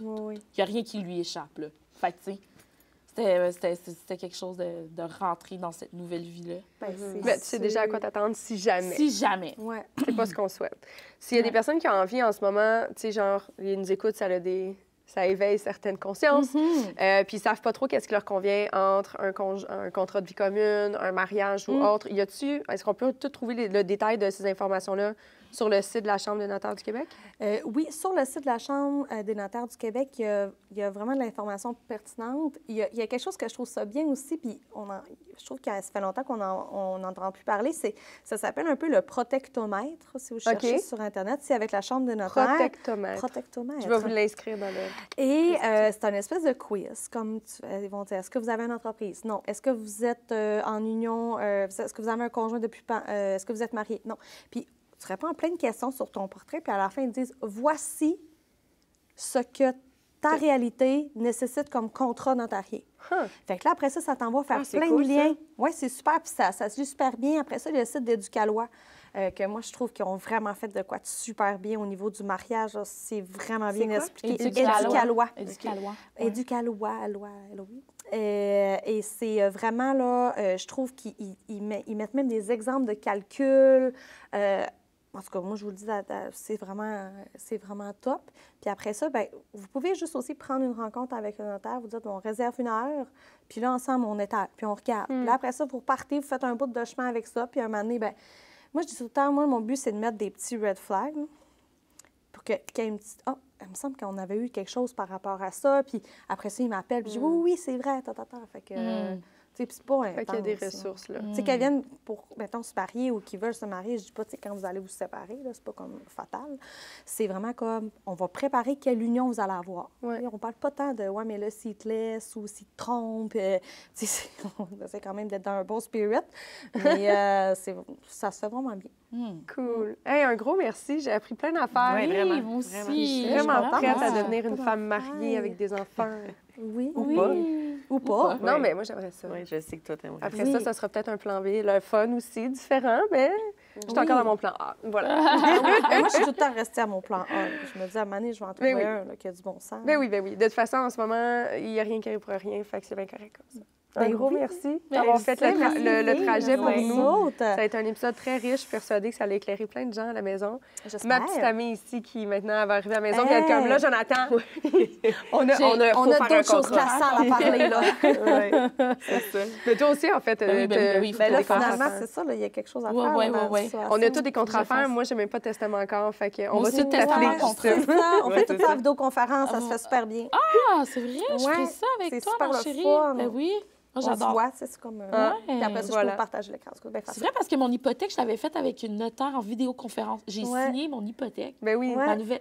Oui. Il n'y a rien qui lui échappe, là. Fait que, tu sais, c'était quelque chose de rentrer dans cette nouvelle vie-là. Ben, Mais tu sais déjà à quoi t'attendre si jamais. Si jamais. Ouais. C'est pas ce qu'on souhaite. S'il y a des personnes qui ont envie en ce moment, tu sais, genre, ils nous écoutent, ça éveille certaines consciences, puis ils savent pas trop qu'est-ce qui leur convient entre un contrat de vie commune, un mariage ou autre. Est-ce qu'on peut tout trouver le détail de ces informations-là sur le site de la Chambre des notaires du Québec? Oui, sur le site de la Chambre des notaires du Québec, il y a vraiment de l'information pertinente. Il y a quelque chose que je trouve ça bien aussi, puis je trouve que ça fait longtemps qu'on n'entend plus parler, ça s'appelle un peu le protectomètre, si vous cherchez sur Internet, c'est avec la Chambre des notaires. Protectomètre. Je vais vous l'inscrire dans le... Et c'est un espèce de quiz, comme ils vont dire, est-ce que vous avez une entreprise? Non. Est-ce que vous êtes en union? Est-ce que vous avez un conjoint depuis... est-ce que vous êtes marié? Non. Puis tu réponds à plein de questions sur ton portrait, puis à la fin, ils disent, voici ce que ta réalité nécessite comme contrat notarié. Fait que là, après ça t'envoie faire plein de liens. Oui, c'est super, puis ça se lit super bien. Après ça, il y a le site d'Éducalois, que moi, je trouve qu'ils ont vraiment fait de quoi de super bien au niveau du mariage. Là. C'est vraiment bien expliqué. Éducalois. Et c'est vraiment, là, je trouve qu'ils mettent même des exemples de calcul. En tout cas, moi, je vous le dis, c'est vraiment top. Puis après ça, bien, vous pouvez juste aussi prendre une rencontre avec le notaire, vous dites, on réserve une heure, puis là, ensemble, on étale, puis on regarde. Puis là, après ça, vous repartez, vous faites un bout de chemin avec ça, puis à un moment donné, bien, moi, je dis tout le temps, mon but, c'est de mettre des petits red flags, là, pour qu'il y ait une petite... Ah, il me semble qu'on avait eu quelque chose par rapport à ça, puis après ça, il m'appelle, puis je dis, oui, c'est vrai, Fait que... Puis c'est pas intense. Fait qu'il y a des ressources, là. Tu sais, qu'elles viennent pour, mettons, se marier ou qu'ils veulent se marier, je dis pas, tu sais, quand vous allez vous séparer, là, c'est pas comme fatal. C'est vraiment comme, on va préparer quelle union vous allez avoir. Ouais. On parle pas tant de, ouais, mais là, s'il te laisse ou s'il te trompe, tu sais, on essaie quand même d'être dans un bon spirit, mais ça se fait vraiment bien. Cool. Hey, un gros merci. J'ai appris plein d'affaires. Ouais, vraiment. Oui, moi aussi. Vraiment. Je suis Je vraiment suis prête à vraiment- devenir une femme mariée avec des enfants. Oui. Ou pas. Ou pas. Non, mais moi, j'aimerais ça. Oui, je sais que toi, t'aimerais. Après ça sera peut-être un plan B. Le fun aussi, différent, mais je suis encore dans mon plan A. Voilà. Moi, je suis tout le temps restée à mon plan A. Je me dis, à un moment donné, je vais en trouver oui. un là, qui a du bon sens. Ben oui. De toute façon, en ce moment, il n'y a rien qui arrive pour rien, fait que c'est bien correct comme ça. Un Ben gros oui. merci d'avoir fait le trajet pour Merci. nous. Ça a été un épisode très riche. Je suis persuadée que ça allait éclairer plein de gens à la maison. Ma petite amie ici qui maintenant va arriver à la maison, puis elle est comme là, Jonathan. on a On a faut faire un d'autres choses contrat. classantes à parler, là. Ouais, c'est ça. Mais toi aussi, en fait, oui, ben oui, t'as Ben des là, contrats à finalement, faire. c'est ça, là, il y a quelque chose à Ouais, faire. ouais, là, dans ouais, la situation. On a tous des contrats à Je faire. fasse. Moi, j'ai même pas de testament encore, fait qu'on Moi va aussi, tout le testament t'appeler. contre- C'est ça, on Ouais, fait c'est tout ça ça. en vidéoconférence, ça se fait super bien. Ah, c'est vrai, je Ouais, ferai ça c'est avec toi, super ma le chérie. fun. Ben oui, moi On se j'adore. voit, c'est comme... Ah, Puis après ça, je voilà. peux partager l'écran. C'est bien C'est facile. vrai parce que mon hypothèque, je l'avais faite avec une notaire en vidéoconférence. J'ai Ouais. signé mon hypothèque. Ben oui, Ouais. La nouvelle.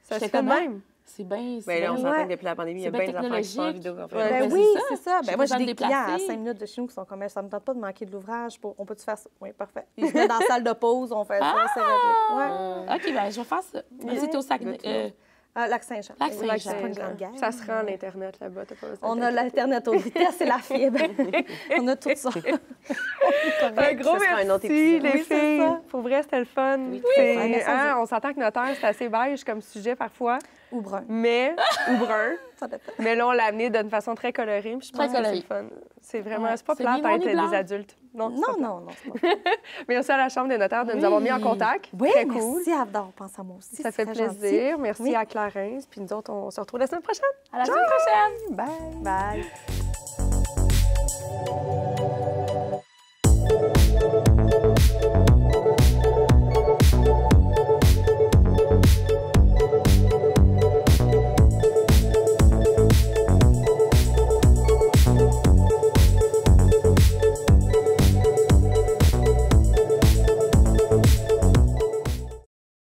ça se J'étais fait de comment? même. C'est bien. Ben là, on Ouais. s'entend que depuis la pandémie, il y a C'est bien bien des affaires qui sont en technologique. vidéoconférence. Ben Ben, oui, c'est c'est ça. J'ai Ben moi, j'ai besoin de des me clients à déplacer. 5 minutes de chez nous qui sont comme, ça me tente pas de manquer de l'ouvrage. On peut-tu faire ça? Oui, parfait. Ils se mettent dans la salle de pause, on fait ça, c'est réglé. Ouais. OK, ben je vais faire ça. C'était au Saguenay. Lac-Saint-Jean. Lac-Saint-Jean. Oui, Lac c'est pas une Saint-Jean. grande guerre. Ça se rend l'Internet là-bas, t'as pas besoin On de a l'Internet haute vitesse et la fibre. On a tout ça. Un gros Ce sera un autre merci, épisode. les Oui, c'est filles. ça. Pour vrai, c'était le fun. Oui, C'est- oui. Ouais, mais on s'entend que notaire, c'est assez beige comme sujet parfois, Ou brun. mais ou brun. Ça dépend. Mais là, on l'a amené d'une façon très colorée. Puis je pense Très que c'est colorée. le fun. C'est vraiment, Ouais. c'est pas C'est plate ni noir ni d'être blanc. des adultes. Non, c'est pas plate. Non, c'est pas Merci à la Chambre des notaires de nous avoir mis en contact. Oui, très merci, cool. Adore. Pense à moi aussi. Ça c'est fait très plaisir. gentil. Merci Oui. à Clarence. Puis nous autres, on se retrouve la semaine prochaine. À la semaine prochaine! Bye. Bye.